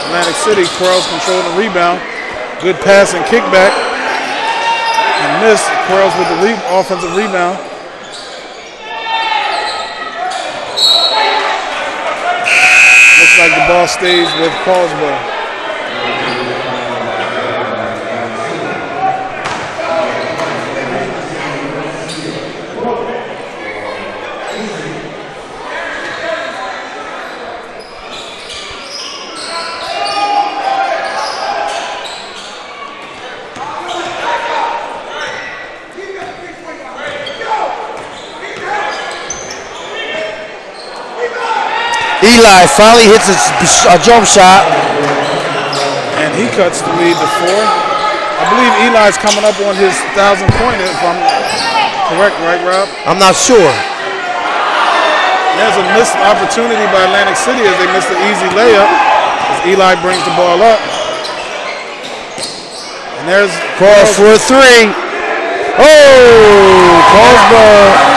Atlantic City. Quarles controlling the rebound. Good pass and kickback. And missed. Quarles with the offensive rebound. Looks like the ball stays with Paulsboro. Eli finally hits a jump shot. And he cuts the lead to 4. I believe Eli's coming up on his 1,000-pointer, if I'm correct, right, Rob? I'm not sure. There's a missed opportunity by Atlantic City as they missed the easy layup as Eli brings the ball up. And there's Quarles for a 3. Oh, Paulsboro.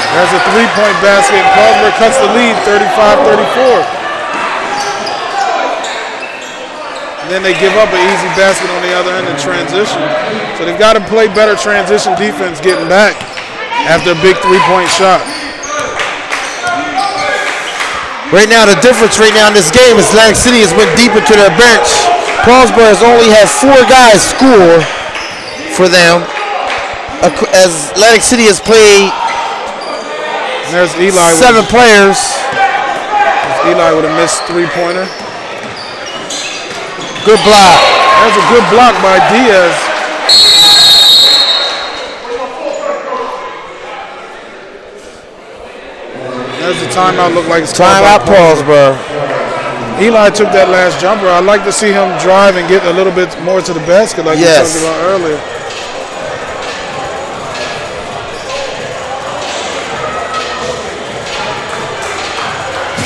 There's a 3-point basket. Paulsboro cuts the lead, 35-34. And then they give up an easy basket on the other end in transition. So they've got to play better transition defense getting back after a big 3-point shot. Right now, the difference right now in this game is Atlantic City has went deep into their bench. Paulsboro has only had 4 guys score for them, as Atlantic City has played there's Eli 7 players. There's Eli with a missed 3-pointer. Good block. There's a good block by Diaz. There's a timeout. Look like it's timeout. Paulsboro. Eli took that last jumper. I'd like to see him drive and get a little bit more to the basket like we talked about earlier.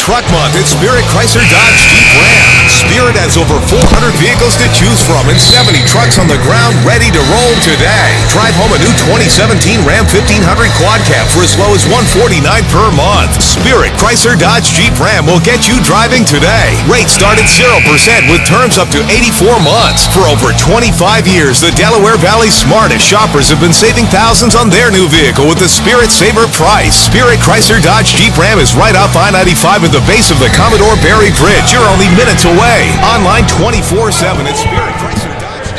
Truck Month at Spirit Chrysler Dodge Jeep Ram. Spirit has over 400 vehicles to choose from and 70 trucks on the ground ready to roll today. Drive home a new 2017 Ram 1500 Quad Cab for as low as $149 per month. Spirit Chrysler Dodge Jeep Ram will get you driving today. Rates start at 0% with terms up to 84 months. For over 25 years, the Delaware Valley's smartest shoppers have been saving thousands on their new vehicle with the Spirit Saver price. Spirit Chrysler Dodge Jeep Ram is right off I-95 at the base of the Commodore Barry Bridge. You're only minutes away. Online 24/7 at Spirit Chrysler Dodge.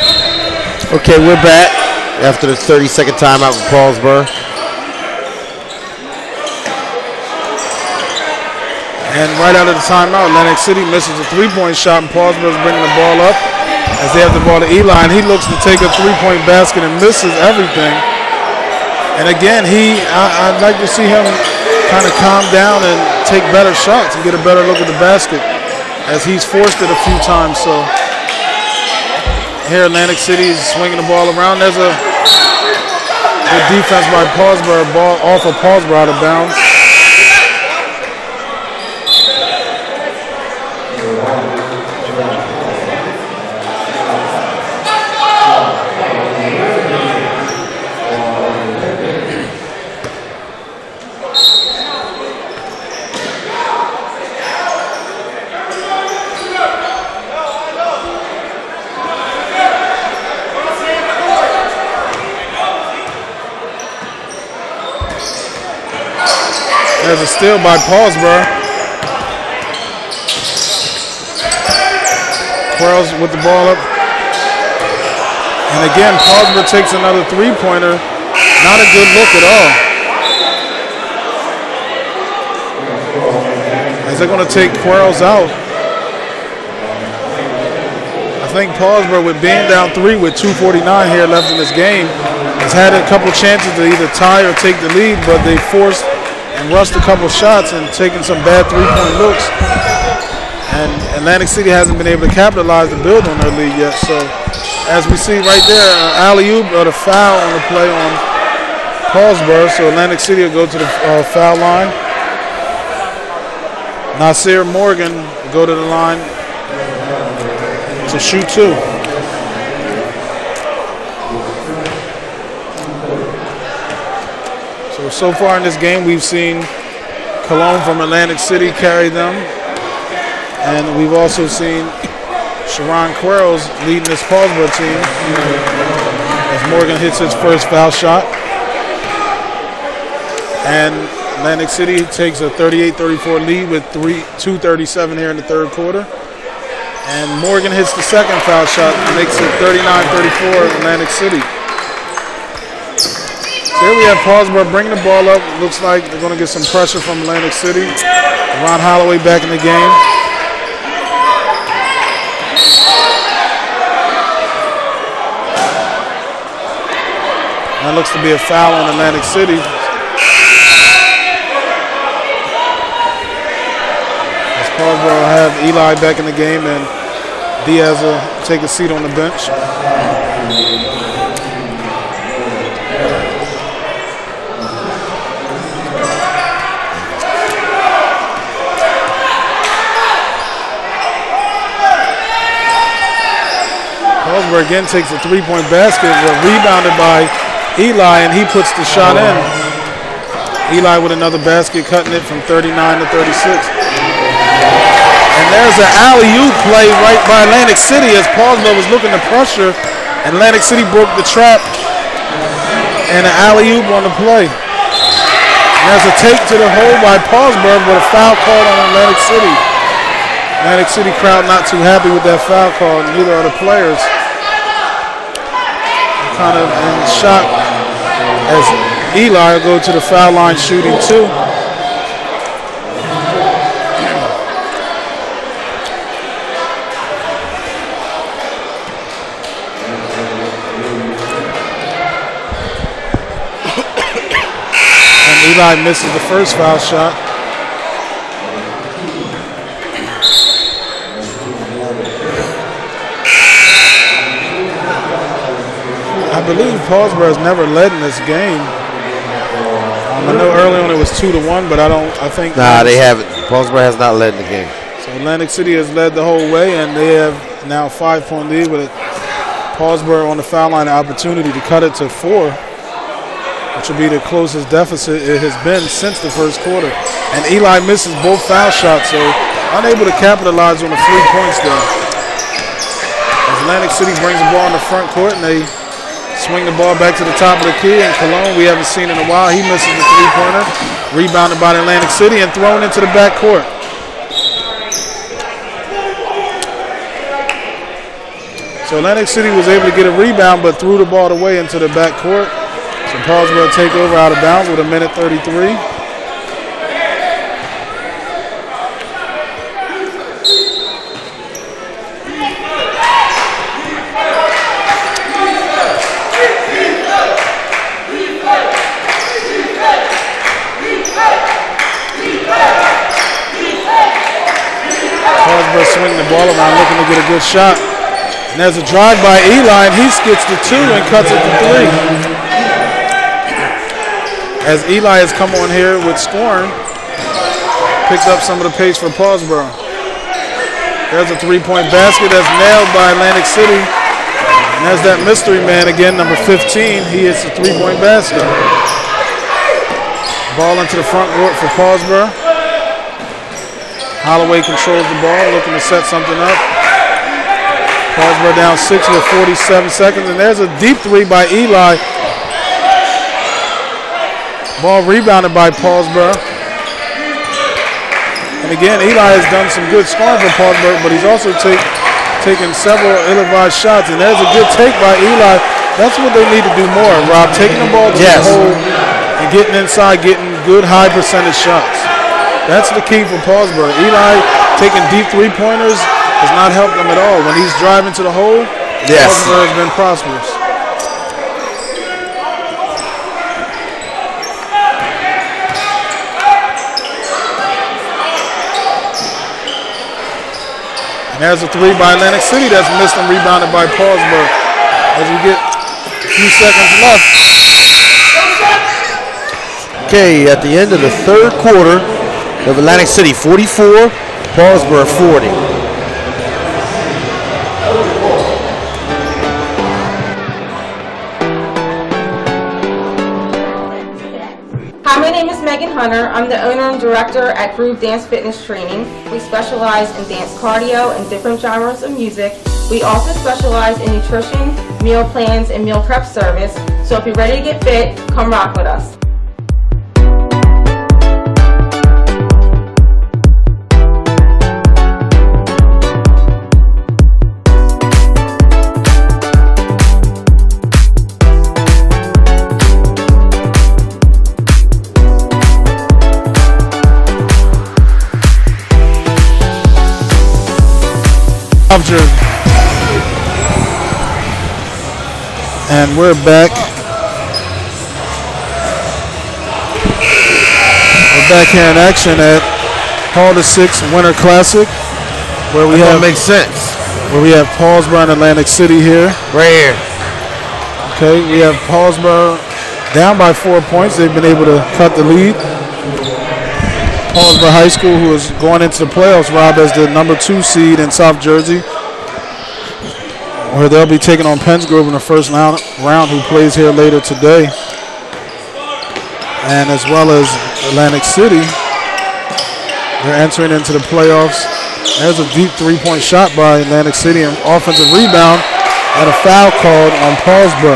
Okay, we're back after the 30-second timeout for Paulsboro. And right out of the timeout, Atlantic City misses a 3-point shot, and Paulsboro's bringing the ball up as they have the ball to Eli, and he looks to take a 3-point basket and misses everything. And again, I'd like to see him kind of calm down and take better shots and get a better look at the basket. as he's forced it a few times. So here Atlantic City is swinging the ball around. There's a good defense by Paulsboro. Ball off of Paulsboro out of bounds. There's a steal by Paulsboro. Quarles with the ball up. And again, Paulsboro takes another three-pointer. Not a good look at all. As they're going to take Quarles out. I think Paulsboro, with being down 3 with 2:49 here left in this game, has had a couple chances to either tie or take the lead, but they forced and rushed a couple shots and taken some bad three-point looks. And Atlantic City hasn't been able to capitalize to build on their lead yet. So as we see right there, alley-oop or the foul on the play on Paulsboro. So Atlantic City will go to the foul line. Nasir Morgan will go to the line to shoot 2. So far in this game, we've seen Cologne from Atlantic City carry them. And we've also seen Sharon Quarles leading this Paulsboro team as Morgan hits his first foul shot. And Atlantic City takes a 38-34 lead with 2:37 here in the third quarter. And Morgan hits the second foul shot and makes it 39-34 Atlantic City. So here we have Paulsboro bring the ball up. Looks like they're going to get some pressure from Atlantic City. Ron Holloway back in the game. That looks to be a foul on Atlantic City. As Paulsboro will have Eli back in the game and Diaz will take a seat on the bench. Paulsboro again takes a three-point basket, but rebounded by Eli, and he puts the shot in. Eli with another basket, cutting it from 39 to 36. And there's an alley-oop play right by Atlantic City as Paulsboro was looking to pressure, and Atlantic City broke the trap, and an alley-oop on the play. And there's a take to the hole by Paulsboro, but a foul called on Atlantic City. Atlantic City crowd not too happy with that foul call, and neither are the players. Kind of in shock as Eli will go to the foul line shooting 2. And Eli misses the first foul shot. I believe Paulsboro has never led in this game. I know early on it was 2-1, but I think. Nah, they haven't. Paulsboro has not led in the game. So Atlantic City has led the whole way, and they have now a 5-point lead with Paulsboro on the foul line, an opportunity to cut it to 4, which will be the closest deficit it has been since the first quarter. And Eli misses both foul shots, so unable to capitalize on the 3 points there. As Atlantic City brings the ball in the front court, and they swing the ball back to the top of the key, and Cologne, we haven't seen in a while. He misses the three-pointer, rebounded by Atlantic City and thrown into the back court. So Atlantic City was able to get a rebound, but threw the ball away into the back court. So Paulsboro will take over out of bounds with 1:33. swinging the ball around, looking to get a good shot. And there's a drive by Eli, and he gets the 2 and cuts it to 3. As Eli has come on here with scoring, picked up some of the pace for Paulsboro. There's a 3-point basket that's nailed by Atlantic City. And there's that mystery man again, number 15. He hits a 3-point basket. Ball into the front court for Paulsboro. Holloway controls the ball, looking to set something up. Paulsboro down 6 with 47 seconds. And there's a deep 3 by Eli. Ball rebounded by Paulsboro. And again, Eli has done some good scoring for Paulsboro, but he's also taken several ill-advised shots. And there's a good take by Eli. That's what they need to do more, Rob. Taking the ball to the hole and getting inside, getting good high percentage shots. That's the key for Paulsboro. Eli taking deep 3-pointers has not helped them at all. When he's driving to the hole, Paulsboro has been prosperous. And there's a 3 by Atlantic City that's missed and rebounded by Paulsboro. As we get a few seconds left. Okay, at the end of the third quarter of Atlantic City 44, Paulsboro 40. Hi, my name is Megan Hunter. I'm the owner and director at Groove Dance Fitness Training. We specialize in dance cardio and different genres of music. We also specialize in nutrition, meal plans, and meal prep service. So if you're ready to get fit, come rock with us. And we're back. We're back here in action at Hall the 6 Winter Classic, where we have makes sense. Where we have Paulsboro and Atlantic City here. Right here. Okay, we have Paulsboro down by 4 points. They've been able to cut the lead. Paulsboro High School, who is going into the playoffs, Rob, as the number 2 seed in South Jersey, where they'll be taking on Pennsgrove in the first round, who plays here later today. And as well as Atlantic City, they're entering into the playoffs. There's a deep 3-point shot by Atlantic City, an offensive rebound, and a foul called on Paulsboro.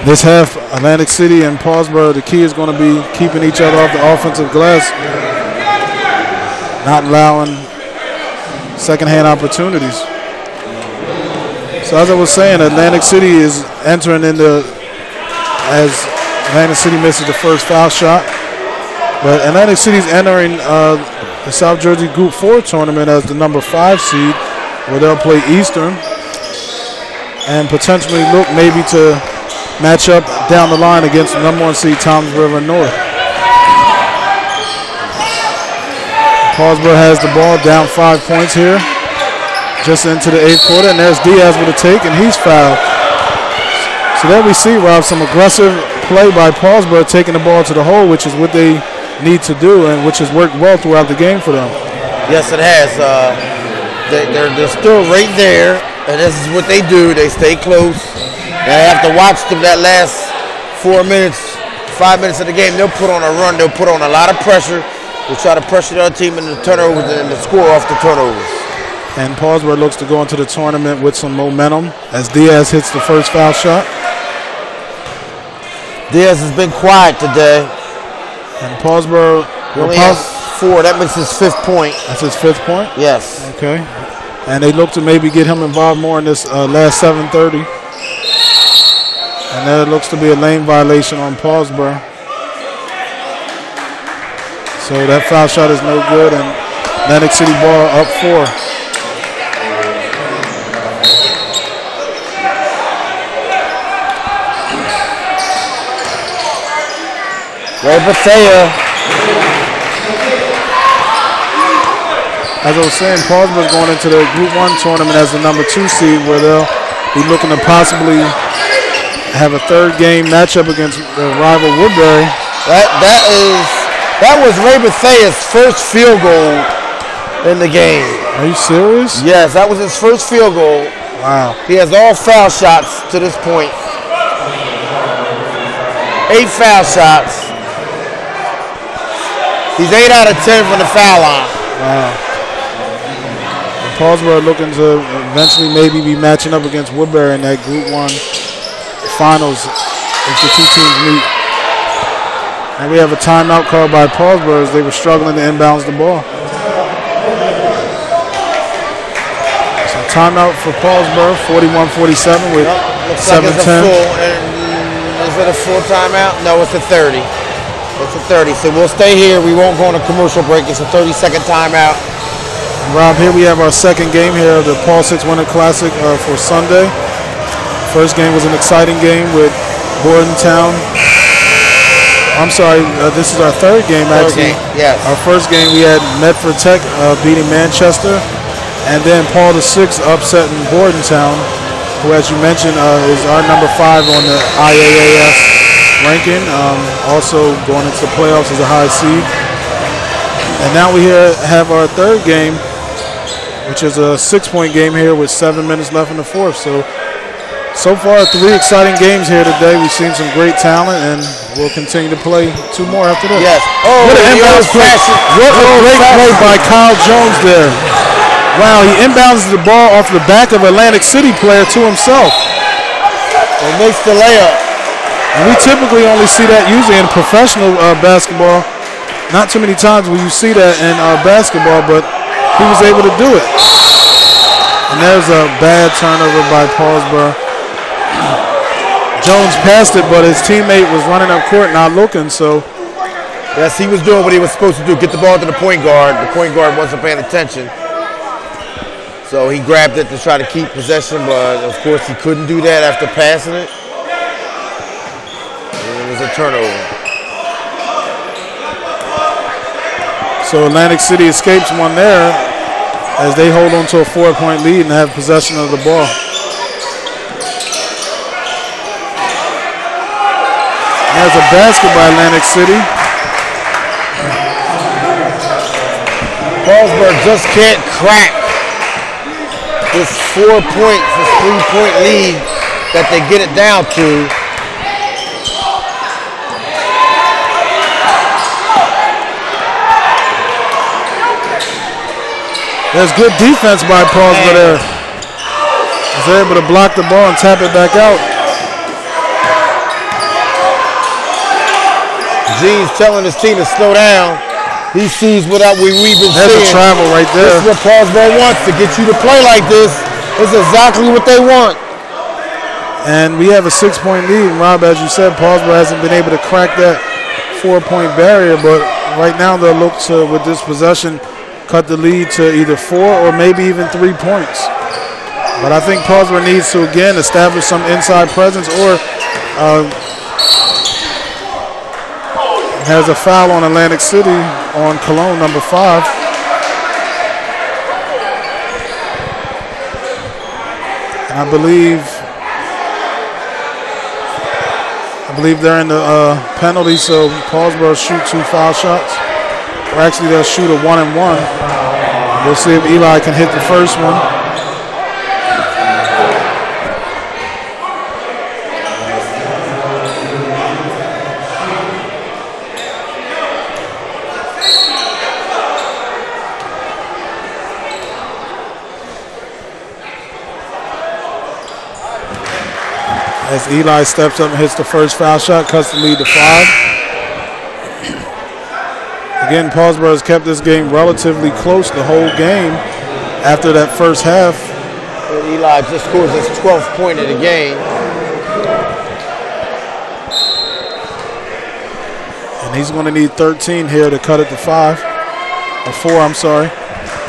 This half, Atlantic City and Paulsboro, the key is going to be keeping each other off the offensive glass, not allowing second-hand opportunities. So as I was saying, Atlantic City is entering into, as Atlantic City misses the first foul shot, but Atlantic City is entering the South Jersey Group 4 tournament as the number 5 seed, where they'll play Eastern and potentially look maybe to match up down the line against the number 1 seed Toms River North. Paulsboro has the ball, down 5 points here, just into the 8th quarter, and there's Diaz with a take, and he's fouled. So there we see, Rob, some aggressive play by Paulsboro, taking the ball to the hole, which is what they need to do, and which has worked well throughout the game for them. Yes, it has. They're still right there, and this is what they do. They stay close. And I have to watch them that last 4 minutes, 5 minutes of the game. They'll put on a run. They'll put on a lot of pressure. They'll try to pressure the other team into the turnovers and the score off the turnovers. And Paulsboro looks to go into the tournament with some momentum as Diaz hits the first foul shot. Diaz has been quiet today. And Paulsboro only has 4. That makes his 5th point. That's his 5th point? Yes. Okay. And they look to maybe get him involved more in this last 7:30. And there looks to be a lane violation on Paulsboro. So that foul shot is no good, and Atlantic City ball up 4. Ray Bethea as I was saying, Paulsboro's going into the Group 1 tournament as the number 2 seed, where they'll be looking to possibly have a third game matchup against the rival Woodbury. That was Ray Bethea's first field goal in the game. Are you serious? Yes, that was his first field goal. Wow. He has all foul shots to this point. 8 foul shots. He's 8 out of 10 from the foul line. Wow. And Paulsboro looking to eventually maybe be matching up against Woodbury in that Group 1 finals if the two teams meet. And we have a timeout called by Paulsboro as they were struggling to inbounds the ball. So timeout for Paulsboro, 41-47 with 7:10. Is it a full timeout? No, it's a 30. It's a 30. So we'll stay here. We won't go on a commercial break. It's a 30-second timeout. Rob, here we have our second game here of the Paul 6 Winter Classic for Sunday. First game was an exciting game with Bordentown. I'm sorry, this is our third game actually. Yes. Our first game we had Medford Tech beating Manchester, and then Paul VI upsetting Bordentown, who, as you mentioned, is our number 5 on the IAAS ranking. Also going into the playoffs as a high seed. And now we have our third game, which is a 6-point game here with 7 minutes left in the fourth. So far, 3 exciting games here today. We've seen some great talent, and we'll continue to play 2 more after this. Yes. Oh, what an inbounds play. What a great play by Kyle Jones there. Wow, he inbounds the ball off the back of Atlantic City player to himself. And makes the layup. And we typically only see that usually in professional basketball. Not too many times will you see that in basketball, but he was able to do it. And there's a bad turnover by Paulsboro. Jones passed it, but his teammate was running up court not looking, so. Yes, he was doing what he was supposed to do, get the ball to the point guard. The point guard wasn't paying attention. So he grabbed it to try to keep possession, but of course he couldn't do that after passing it. And it was a turnover. So Atlantic City escapes one there as they hold on to a 4-point lead and have possession of the ball. There's a basket by Atlantic City. Paulsboro just can't crack this 3-point lead that they get it down to. There's good defense by Paulsboro there. He's able to block the ball and tap it back out. Gene's telling his team to slow down. He sees what we've been There's seeing. a travel right there. This is what Paulsboro wants, to get you to play like this. This is exactly what they want. And we have a 6-point lead. And Rob, as you said, Paulsboro hasn't been able to crack that 4-point barrier, but right now they'll look to, with this possession, cut the lead to either 4 or maybe even 3 points. But I think Paulsboro needs to, again, establish some inside presence or has a foul on Atlantic City on Cologne, number 5. And I believe they're in the penalty, so Paulsboro shoot 2 foul shots. Or actually, they'll shoot a 1-and-1. We'll see if Eli can hit the first one. As Eli steps up and hits the first foul shot, cuts the lead to 5. Again, Paulsboro has kept this game relatively close the whole game after that first half. And Eli just scores his 12th point of the game. And he's going to need 13 here to cut it to 5. Or 4, I'm sorry.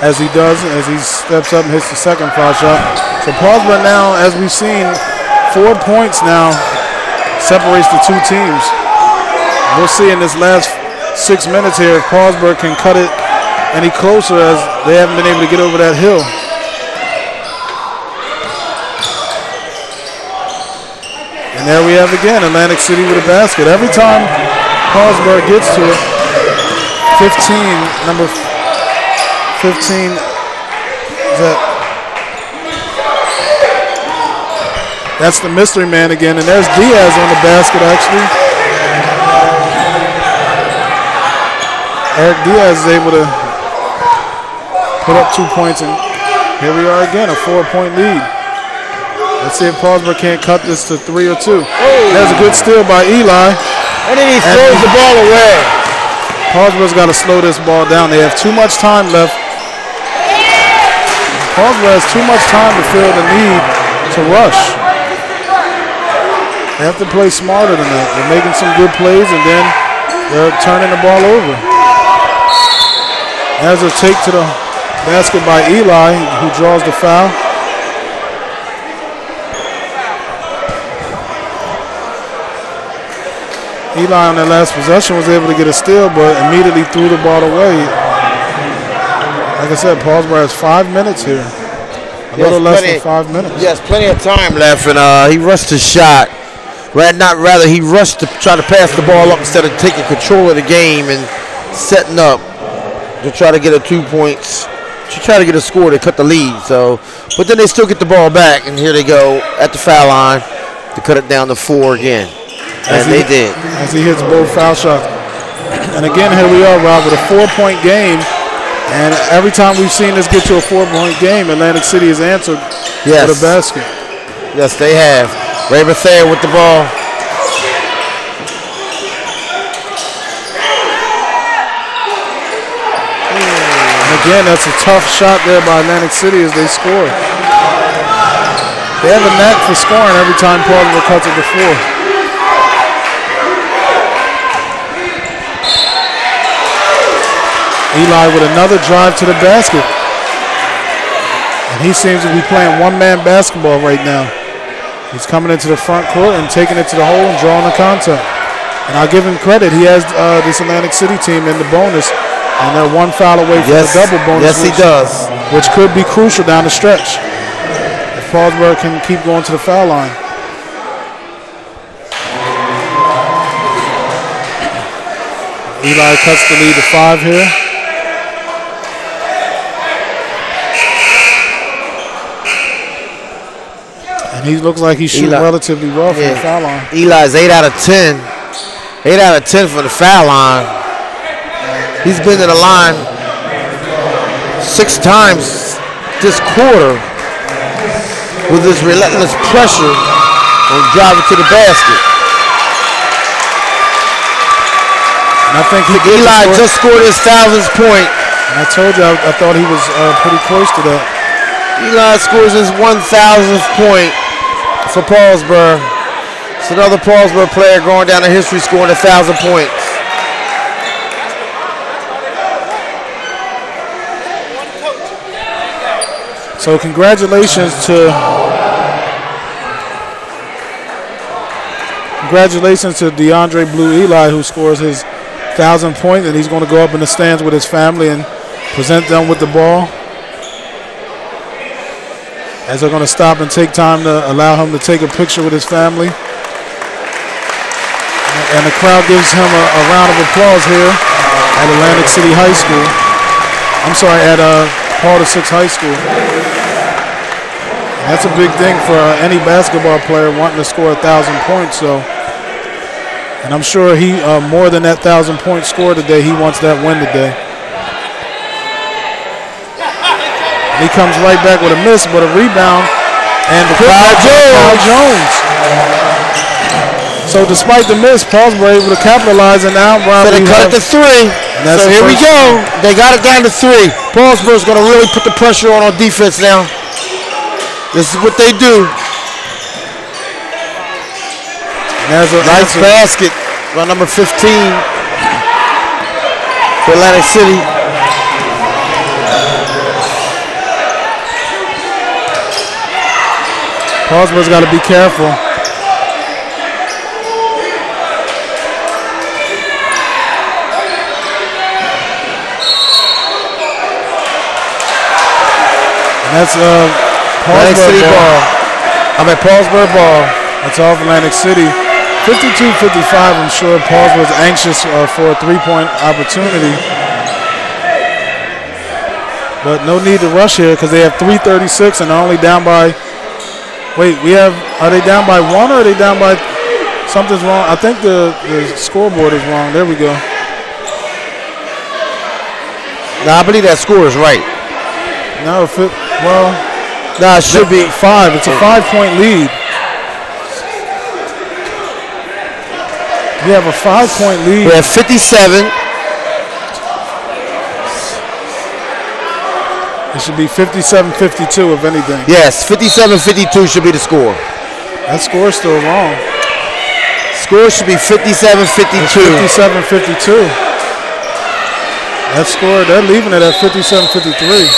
As he steps up and hits the second foul shot. So Paulsboro now, as we've seen, 4 points now separates the 2 teams. We'll see in this last 6 minutes here if Paulsboro can cut it any closer as they haven't been able to get over that hill. And there we have again Atlantic City with a basket. Every time Paulsboro gets to it, 15, number 15, that's the mystery man again, and there's Diaz on the basket actually. Eric Diaz is able to put up 2 points, and here we are again, a 4-point lead. Let's see if Paulsboro can't cut this to 3 or 2. There's a good steal by Eli. And then he throws the ball away. Paulsboro's got to slow this ball down. They have too much time left. Paulsboro has too much time to feel the need to rush. They have to play smarter than that. They're making some good plays, and then they're turning the ball over. There's a take to the basket by Eli, who draws the foul. Eli on that last possession was able to get a steal, but immediately threw the ball away. Like I said, Paulsboro has 5 minutes here. A little less than 5 minutes. Yes, plenty of time left, and he rushed his shot. He rushed to try to pass the ball up instead of taking control of the game and setting up to try to get a 2 points, to try to get a score to cut the lead. So, but then they still get the ball back, and here they go at the foul line to cut it down to 4 again. And they did. As he hits both foul shots. And again, here we are, Rob, with a 4-point game. And every time we've seen this get to a 4-point game, Atlantic City has answered with a basket. Yes, they have. Ray Bethea with the ball. And again, that's a tough shot there by Atlantic City as they score. They have a knack for scoring every time Paulsboro cuts it to 4. Eli with another drive to the basket. And he seems to be playing one-man basketball right now. He's coming into the front court and taking it to the hole and drawing the contact. And I'll give him credit. He has this Atlantic City team in the bonus, and they're one foul away from the double bonus. Yes, he does. Which could be crucial down the stretch if Paulsboro can keep going to the foul line. Eli cuts the lead to 5 here. And he looks like he's shooting relatively well from the foul line. Eli's 8 out of 10. 8 out of 10 for the foul line. He's been to the line 6 times this quarter with his relentless pressure on driving to the basket. And I think Eli just scored his 1,000th point. And I told you I thought he was pretty close to that. Eli scores his 1,000th point for Paulsboro. It's another Paulsboro player going down in history scoring 1,000 points. So congratulations to DeAndre Blue Eli, who scores his 1,000 points, and he's going to go up in the stands with his family and present them with the ball. As they're going to stop and take time to allow him to take a picture with his family. And the crowd gives him a round of applause here at Atlantic City High School. I'm sorry, at Paul VI High School. That's a big thing for any basketball player wanting to score 1,000 points. So, and I'm sure he more than that 1,000-point score today. He wants that win today. He comes right back with a miss, but a rebound, and the Paul Jones. So despite the miss, Paulsboro able to capitalize, and now they cut it to 3. So here we go. They got it down to 3. Paulsboro's going to really put the pressure on defense now. This is what they do. There's a nice basket by number 15 for Atlantic City. Paulsboro's got to be careful. That's Atlantic City Paulsboro ball. I'm at Paulsboro ball. That's off Atlantic City. 52-55. I'm sure Paulsboro's anxious for a three-point opportunity. But no need to rush here because they have 3:36 and they're only down by. Wait, are they down by one or are they down by? Something's wrong. I think the scoreboard is wrong. There we go. No, I believe that score is right. No, No, it should be 5. It's a 5-point lead. We have a 5-point lead. We have 57. It should be 57-52 if anything. Yes, 57-52 should be the score. That score's still wrong. Score should be 57-52. 57-52. That score, they're leaving it at 57-53.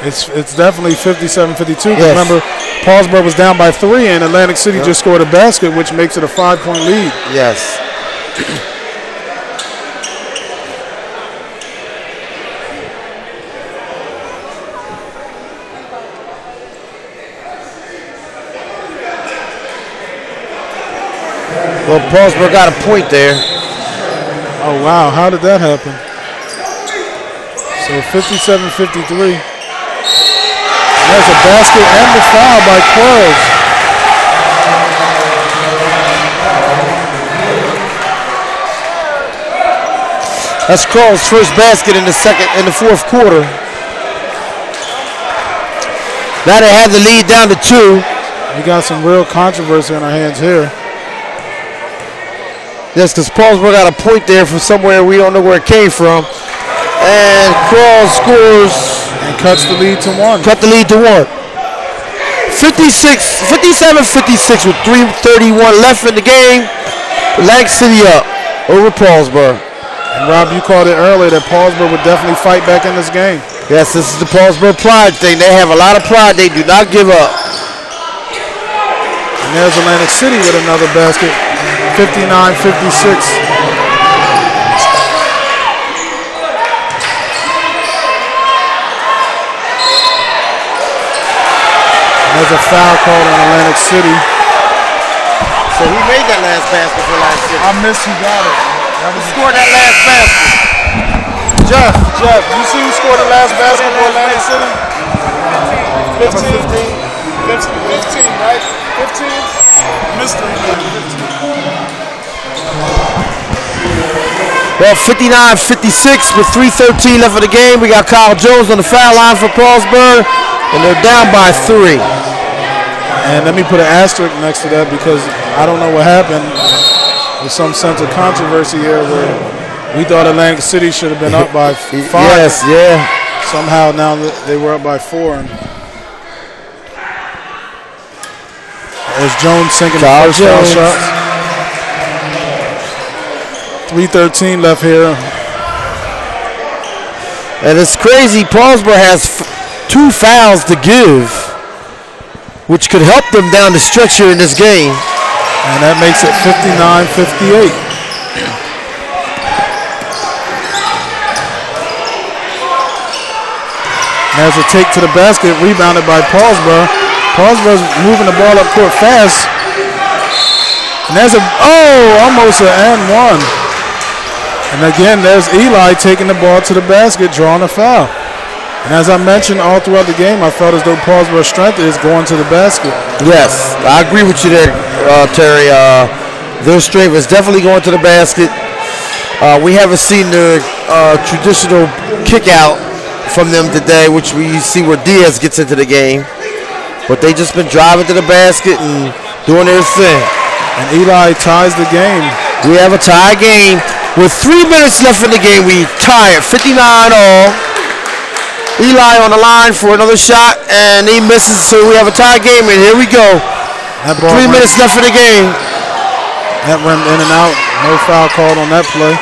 It's definitely 57-52. Yes. Remember, Paulsboro was down by 3 and Atlantic City just scored a basket, which makes it a 5-point lead. Yes. Well, Paulsboro got a point there. Oh, wow. How did that happen? So 57-53. There's a basket and the foul by Quarles. That's Quarles' first basket in the fourth quarter. Now they have the lead down to 2. We got some real controversy on our hands here. Yes, because Paulsboro got a point there from somewhere we don't know where it came from. And Quarles scores. And cuts the lead to 1. Cut the lead to 1. 57-56 with 3:31 left in the game. Atlantic City up over Paulsboro. And Rob, you called it earlier that Paulsboro would definitely fight back in this game. Yes, this is the Paulsboro pride thing. They have a lot of pride. They do not give up. And there's Atlantic City with another basket. 59-56. There's a foul called on Atlantic City. So who made that last basket for Atlantic City? I missed who got it. Who scored that last basket? Jeff, you see who scored the last basket for Atlantic City? 15, right? 15? Mr. 15. Well, 59-56 with 3:13 left of the game. We got Kyle Jones on the foul line for Paulsboro, and they're down by 3. And let me put an asterisk next to that because I don't know what happened. There's some sense of controversy here where we thought Atlantic City should have been up by 5. Yes, yeah. Somehow now they were up by 4. And there's Jones sinking the first foul shot. 3:13 left here. And it's crazy. Paulsboro has 2 fouls to give, which could help them down the stretch here in this game. And that makes it 59-58. There's a take to the basket, rebounded by Paulsboro. Paulsboro's moving the ball up court fast. And there's almost an and 1. And again, there's Eli taking the ball to the basket, drawing a foul. And as I mentioned all throughout the game, I felt as though Paulsboro's strength is going to the basket. Yes, I agree with you there, Terry. Their strength is definitely going to the basket. We haven't seen the traditional kick out from them today, which we see where Diaz gets into the game. But they just been driving to the basket and doing their thing. And Eli ties the game. We have a tie game. With 3 minutes left in the game, we tie at 59 all. Eli on the line for another shot, and he misses, so we have a tie game, and here we go. 3 minutes left in the game. That went in and out. No foul called on that play.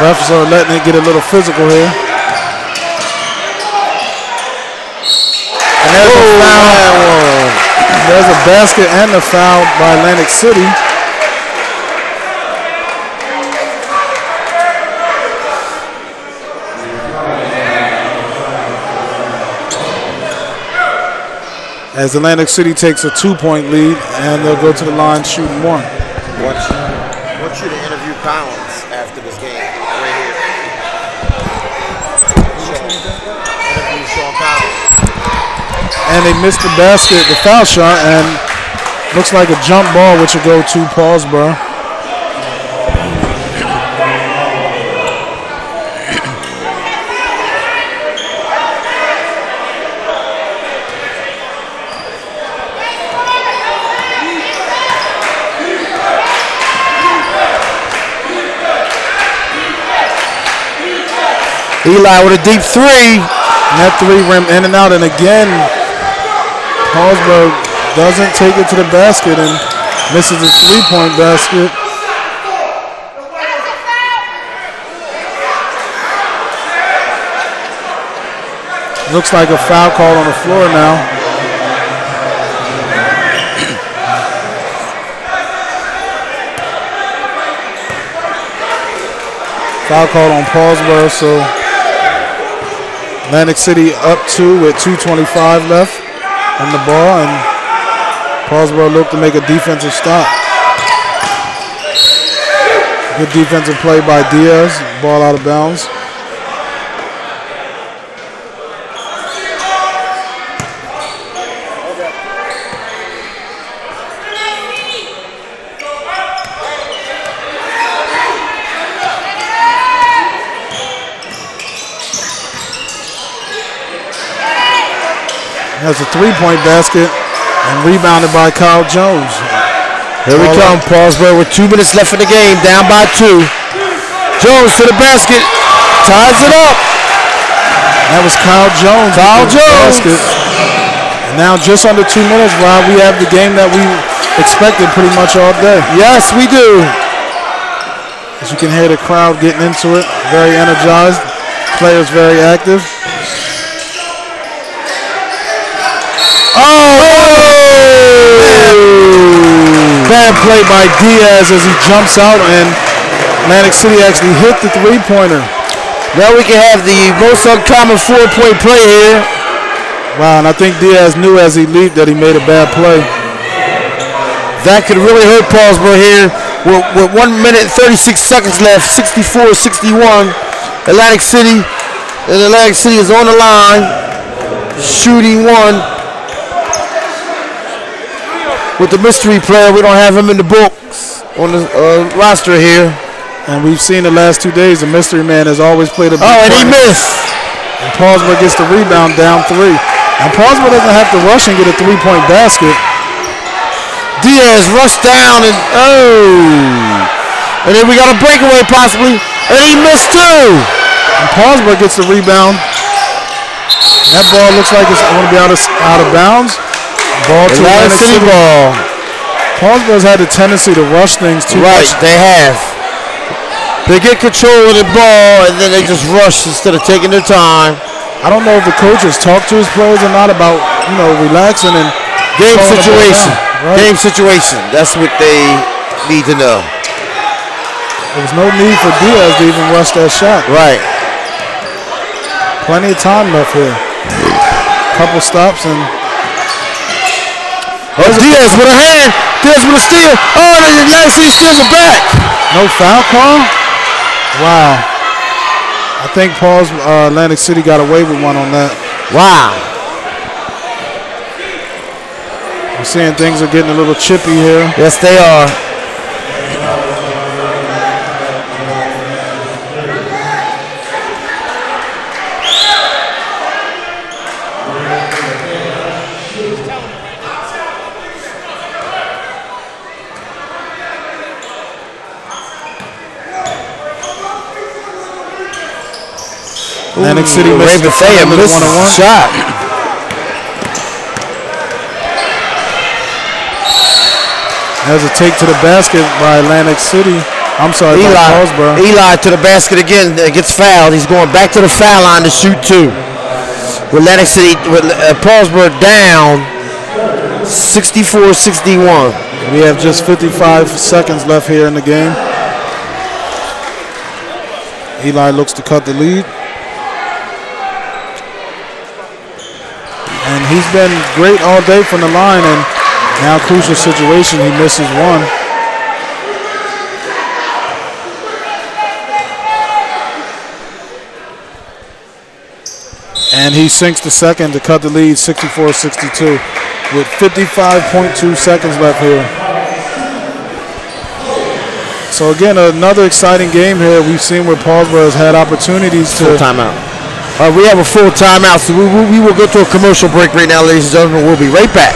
Refs are letting it get a little physical here. And there's a foul. There's a basket and a foul by Atlantic City. as Atlantic City takes a 2-point lead, and they'll go to the line shooting one. I want you to interview Collins after this game, right here. Interview Sean Collins. And they missed the basket, the foul shot, and looks like a jump ball, which will go to Paulsboro. Eli with a deep three. Net three rim in and out, and again, Paulsboro doesn't take it to the basket and misses a three-point basket. Looks like a foul call on the floor now. Foul call on Paulsboro, so Atlantic City up 2 with 2:25 left on the ball, and Paulsboro looked to make a defensive stop. Good defensive play by Diaz, ball out of bounds. That's a three-point basket and rebounded by Kyle Jones. Here we come, Paulsboro with 2 minutes left in the game, down by 2. Jones to the basket, ties it up. That was Kyle Jones. Kyle Jones. Basket. And now just under 2 minutes, Rob, we have the game that we expected pretty much all day. Yes, we do. As you can hear the crowd getting into it, very energized, players very active. Bad play by Diaz as he jumps out, and Atlantic City actually hit the three-pointer. Now we can have the most uncommon 4-point play here. Wow, and I think Diaz knew as he leaped that he made a bad play. That could really hurt Paulsboro here with 1 minute and 36 seconds left, 64-61. Atlantic City is on the line, shooting one. With the mystery player, we don't have him in the books on the roster here. And we've seen the last 2 days, the mystery man has always played a big and he missed. And Paulsboro gets the rebound down 3. And Paulsboro doesn't have to rush and get a 3-point basket. Diaz rushed down and and then we got a breakaway possibly, and he missed too. And Paulsboro gets the rebound. That ball looks like it's going to be out of bounds. Ball to Atlantic City ball. Paulsboro's had a tendency to rush things too much. Right, they have. They get control of the ball and then they just rush instead of taking their time. I don't know if the coaches talk to his players or not about, relaxing and game situation. Right. Game situation. That's what they need to know. There was no need for Diaz to even rush that shot. Right. Plenty of time left here. Couple stops and Diaz with a hand. Diaz with a steal. The Atlantic City steals it back. No foul call? Wow. I think Atlantic City got away with one on that. Wow. I'm seeing things are getting a little chippy here. Yes, they are. Atlantic City missed the one-on-one shot. Has a take to the basket by Atlantic City. I'm sorry, Paulsboro. Eli to the basket again. Gets fouled. He's going back to the foul line to shoot 2. With Atlantic City, with Paulsboro down 64-61. We have just 55 seconds left here in the game. Eli looks to cut the lead. And He's been great all day from the line, and now crucial situation, he misses one. And he sinks the second to cut the lead 64-62 with 55.2 seconds left here. So again, another exciting game here. We've seen where Paulsboro has had opportunities to... Full timeout. We have a full timeout, so we will go to a commercial break right now, ladies and gentlemen. We'll be right back.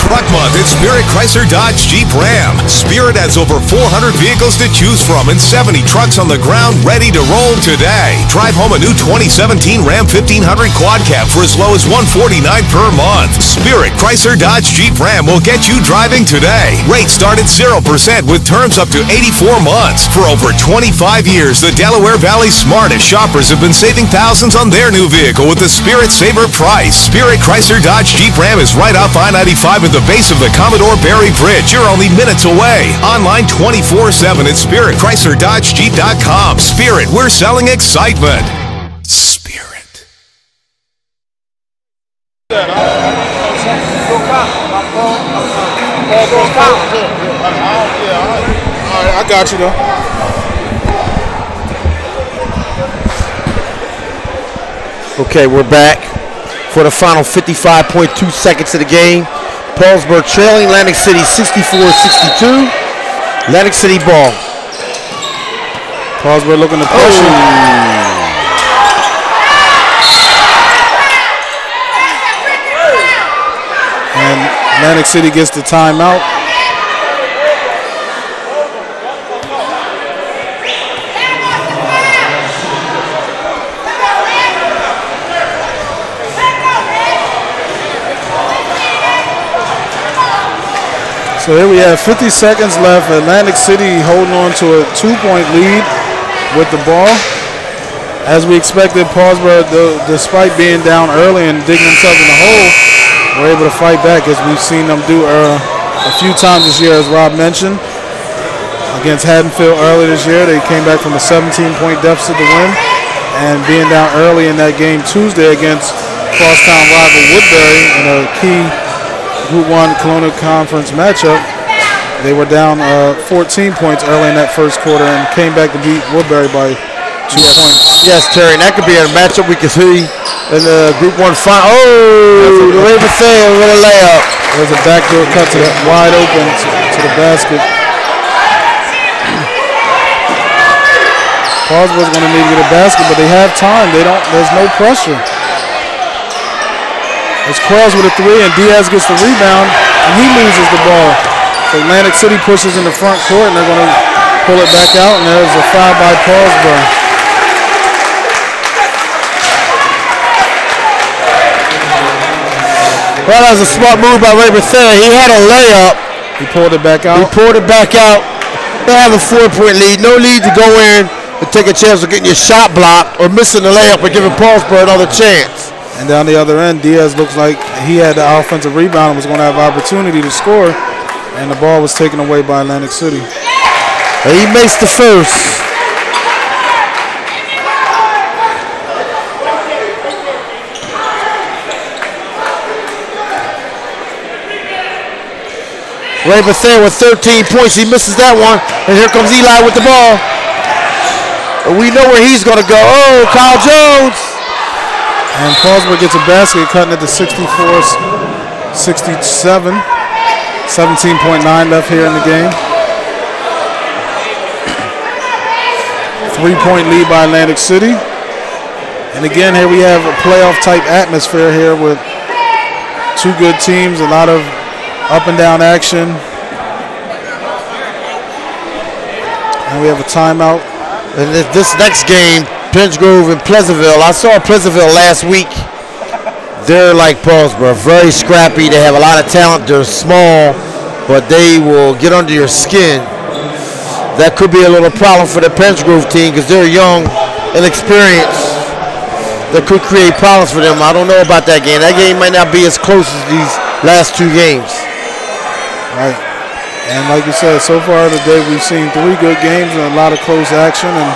Truck Month at Spirit Chrysler Dodge Jeep Ram. Spirit has over 400 vehicles to choose from and 70 trucks on the ground ready to roll today. Drive home a new 2017 Ram 1500 Quad Cab for as low as $149 per month. Spirit Chrysler Dodge Jeep Ram will get you driving today. Rates start at 0% with terms up to 84 months. For over 25 years, the Delaware Valley's smartest shoppers have been saving thousands on their new vehicle with the Spirit Saver price. Spirit Chrysler Dodge Jeep Ram is right off I-95 at the base of the Commodore Barry Bridge. You're only minutes away. Online 24/7 at SpiritChryslerDodgeJeep.com. Spirit, we're selling excitement. Spirit. All right, I got you though. Okay, we're back for the final 55.2 seconds of the game. Paulsboro trailing Atlantic City 64-62. Atlantic City ball. Paulsboro looking to push it. And Atlantic City gets the timeout. So here we have 50 seconds left. Atlantic City holding on to a 2-point lead with the ball. As we expected, Paulsboro, despite being down early and digging themselves in the hole, were able to fight back, as we've seen them do a few times this year, as Rob mentioned. Against Haddonfield earlier this year, they came back from a 17-point deficit to win. And being down early in that game Tuesday against crosstown rival Woodbury in a key Group 1 Colonial Conference matchup, they were down 14 points early in that first quarter and came back to beat Woodbury by 2 points. Yes, Terry, and that could be a matchup we could see in the Group 1 final. Oh, the Raven Thing with a layup. There's a backdoor cut to the wide open to the basket. Paulsboro's going to need to get a basket, but they have time. There's no pressure. It's Quells with a three, and Diaz gets the rebound, and he loses the ball. So Atlantic City pushes in the front court, and they're going to pull it back out, and there's a foul by Paulsboro. Well, that was a smart move by Ray Bethea. He had a layup. He pulled it back out. They have a 4-point lead. No need to go in and take a chance of getting your shot blocked or missing the layup or giving Paulsboro another chance. And down the other end, Diaz looks like he had the offensive rebound and was going to have opportunity to score, and the ball was taken away by Atlantic City. And he makes the first. Ray Bethea with 13 points. He misses that one, and here comes Eli with the ball. And we know where he's going to go. Oh, Kyle Jones. And Paulsboro gets a basket, cutting it to 64-67. 17.9 left here in the game. 3-point lead by Atlantic City. And again, here we have a playoff type atmosphere here with two good teams, a lot of up and down action. And we have a timeout. And this next game, Penge Grove and Pleasantville. I saw Pleasantville last week. They're like Paulsboro, very scrappy. They have a lot of talent. They're small, but they will get under your skin. That could be a little problem for the Penge Grove team because they're young and experienced. That could create problems for them. I don't know about that game. That game might not be as close as these last two games. Right. And like you said, so far today we've seen 3 good games and a lot of close action. And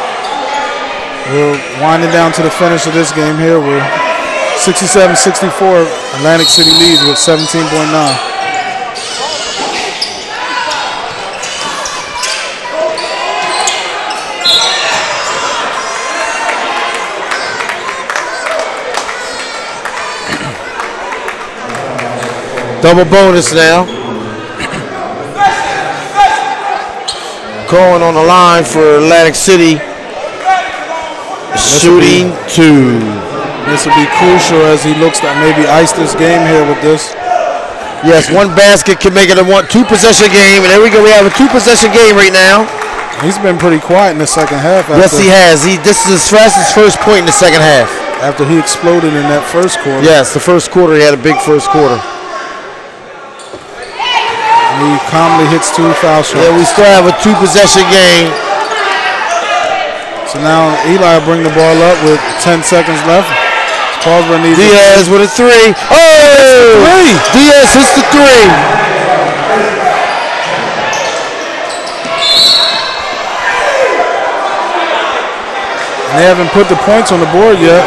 we're winding down to the finish of this game here. We're 67-64, Atlantic City leads with 17.9. Double bonus now. Calling on the line for Atlantic City. Shooting 2. This will be crucial as he looks to maybe ice this game here with this. Yes, one basket can make it a 2-possession game. And there we go. We have a 2-possession game right now. He's been pretty quiet in the second half. Yes, he has. This is his fastest first point in the second half. After he exploded in that first quarter. Yes, the first quarter. He had a big first quarter. He calmly hits 2 foul shots. Yeah, we still have a 2-possession game. So now Eli bring the ball up with 10 seconds left. Paulsboro needs Diaz with a 3. Oh! Diaz hits the 3. They haven't put the points on the board yet.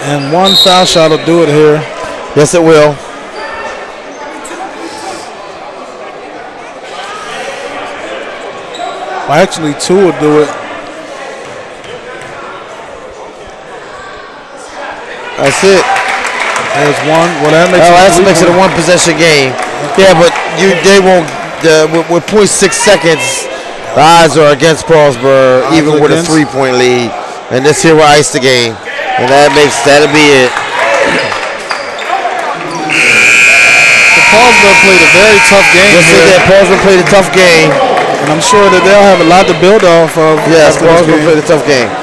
And one foul shot will do it here. Yes, it will. Well, actually, 2 will do it. That's it. There's 1. Well, that makes it a 1-possession game. Yeah, but they won't. With 0.6 seconds, the odds are against Paulsboro, even with a 3-point lead. And this here will ice the game. And that'll be it. Paulsboro played a very tough game. Yes, they did. Paulsboro played a tough game. And I'm sure that they'll have a lot to build off of. Yes, Paulsboro played a tough game.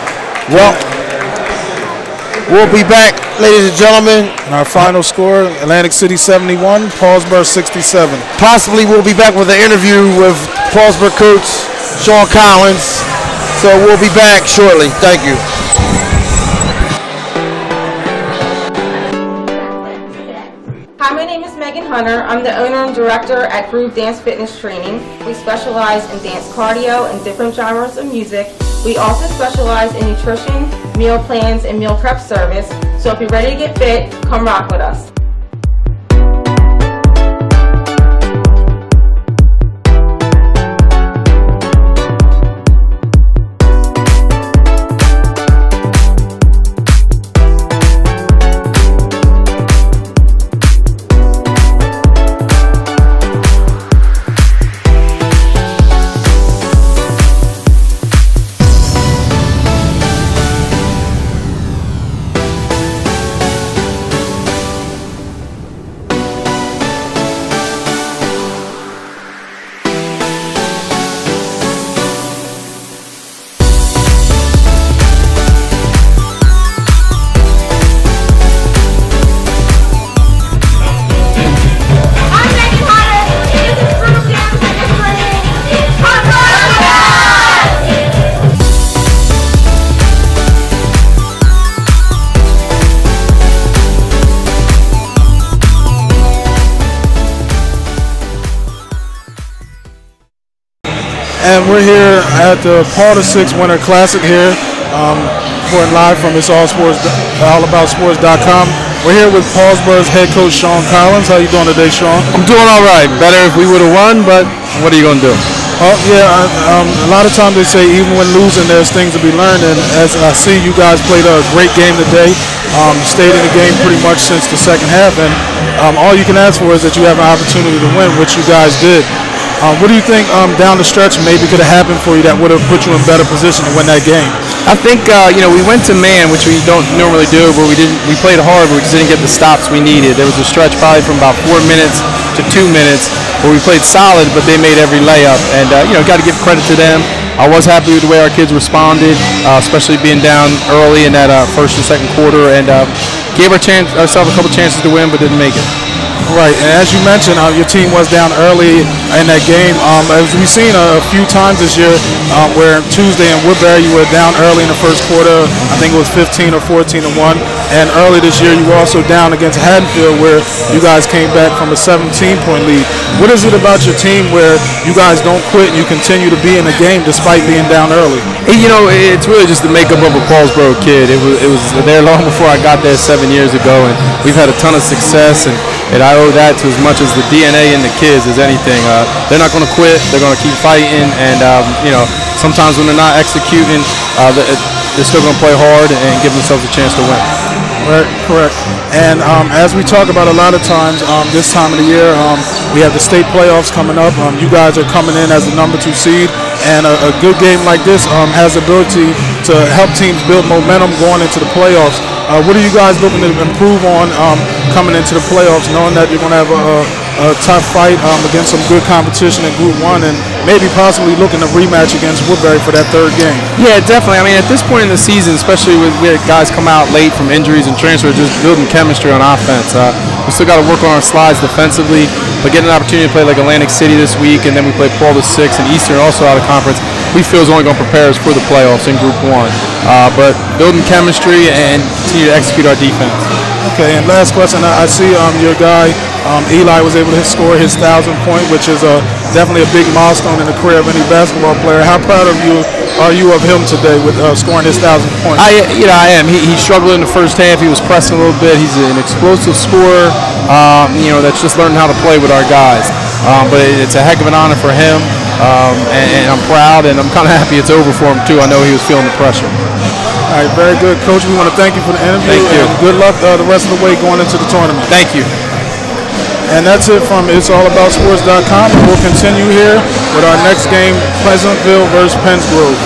Well, we'll be back, ladies and gentlemen. And our final score, Atlantic City 71, Paulsboro 67. Possibly we'll be back with an interview with Paulsboro coach Sean Collins. So we'll be back shortly. Thank you. Hi, my name is Megan Hunter. I'm the owner and director at Groove Dance Fitness Training. We specialize in dance cardio and different genres of music. We also specialize in nutrition, meal plans, and meal prep service. So if you're ready to get fit, come rock with us. And we're here at the Paulsboro 6 Winter Classic here, reporting live from it's allaboutsports.com. We're here with Paulsboro's head coach Sean Collins. How you doing today, Sean? I'm doing all right. Better if we would have won, but what are you going to do? A lot of times they say even when losing, there's things to be learned. And as I see, you guys played a great game today. Stayed in the game pretty much since the second half, and all you can ask for is that you have an opportunity to win, which you guys did. What do you think down the stretch maybe could have happened for you that would have put you in better position to win that game? I think we went to man, which we don't normally do, but we played hard, but we just didn't get the stops we needed. There was a stretch probably from about 4 minutes to 2 minutes where we played solid, but they made every layup, and got to give credit to them. I was happy with the way our kids responded, especially being down early in that first and second quarter, and gave ourselves a couple chances to win, but didn't make it. Right, and as you mentioned, your team was down early in that game. As we've seen a few times this year, where Tuesday in Woodbury you were down early in the first quarter. I think it was 15 or 14-1. And early this year you were also down against Haddonfield, where you guys came back from a 17-point lead. What is it about your team where you guys don't quit and you continue to be in the game despite being down early? You know, it's really just the makeup of a Paulsboro kid. It was there long before I got there 7 years ago, and we've had a ton of success, and I owe that to as much as the DNA in the kids as anything. They're not going to quit. They're going to keep fighting, and you know, sometimes when they're not executing, they're still going to play hard and give themselves a chance to win. Right, correct. And as we talk about a lot of times, this time of the year, we have the state playoffs coming up. You guys are coming in as the number 2 seed, and a good game like this has the ability to help teams build momentum going into the playoffs. What are you guys looking to improve on coming into the playoffs, knowing that you're going to have a tough fight against some good competition in Group 1, and maybe possibly looking to rematch against Woodbury for that third game? Yeah, definitely. I mean, at this point in the season, especially with guys come out late from injuries and transfer, just building chemistry on offense. We still got to work on our slides defensively, but getting an opportunity to play like Atlantic City this week, and then we play Paul the 6 and Eastern also out of conference, we feel is only going to prepare us for the playoffs in Group 1. But building chemistry and continue to execute our defense. Okay, and last question. I see your guy, Eli, was able to score his 1,000th point, which is definitely a big milestone in the career of any basketball player. How proud are you of him today with scoring his 1,000th point? I am. He struggled in the first half. He was pressing a little bit. He's an explosive scorer, that's just learning how to play with our guys. But it's a heck of an honor for him, and I'm proud, and I'm kind of happy it's over for him, too. I know he was feeling the pressure. All right, very good, Coach. We want to thank you for the interview. Thank you. And good luck the rest of the way going into the tournament. Thank you. And that's it from It'sAllAboutSports.com. We'll continue here with our next game, Pleasantville versus Penns Grove.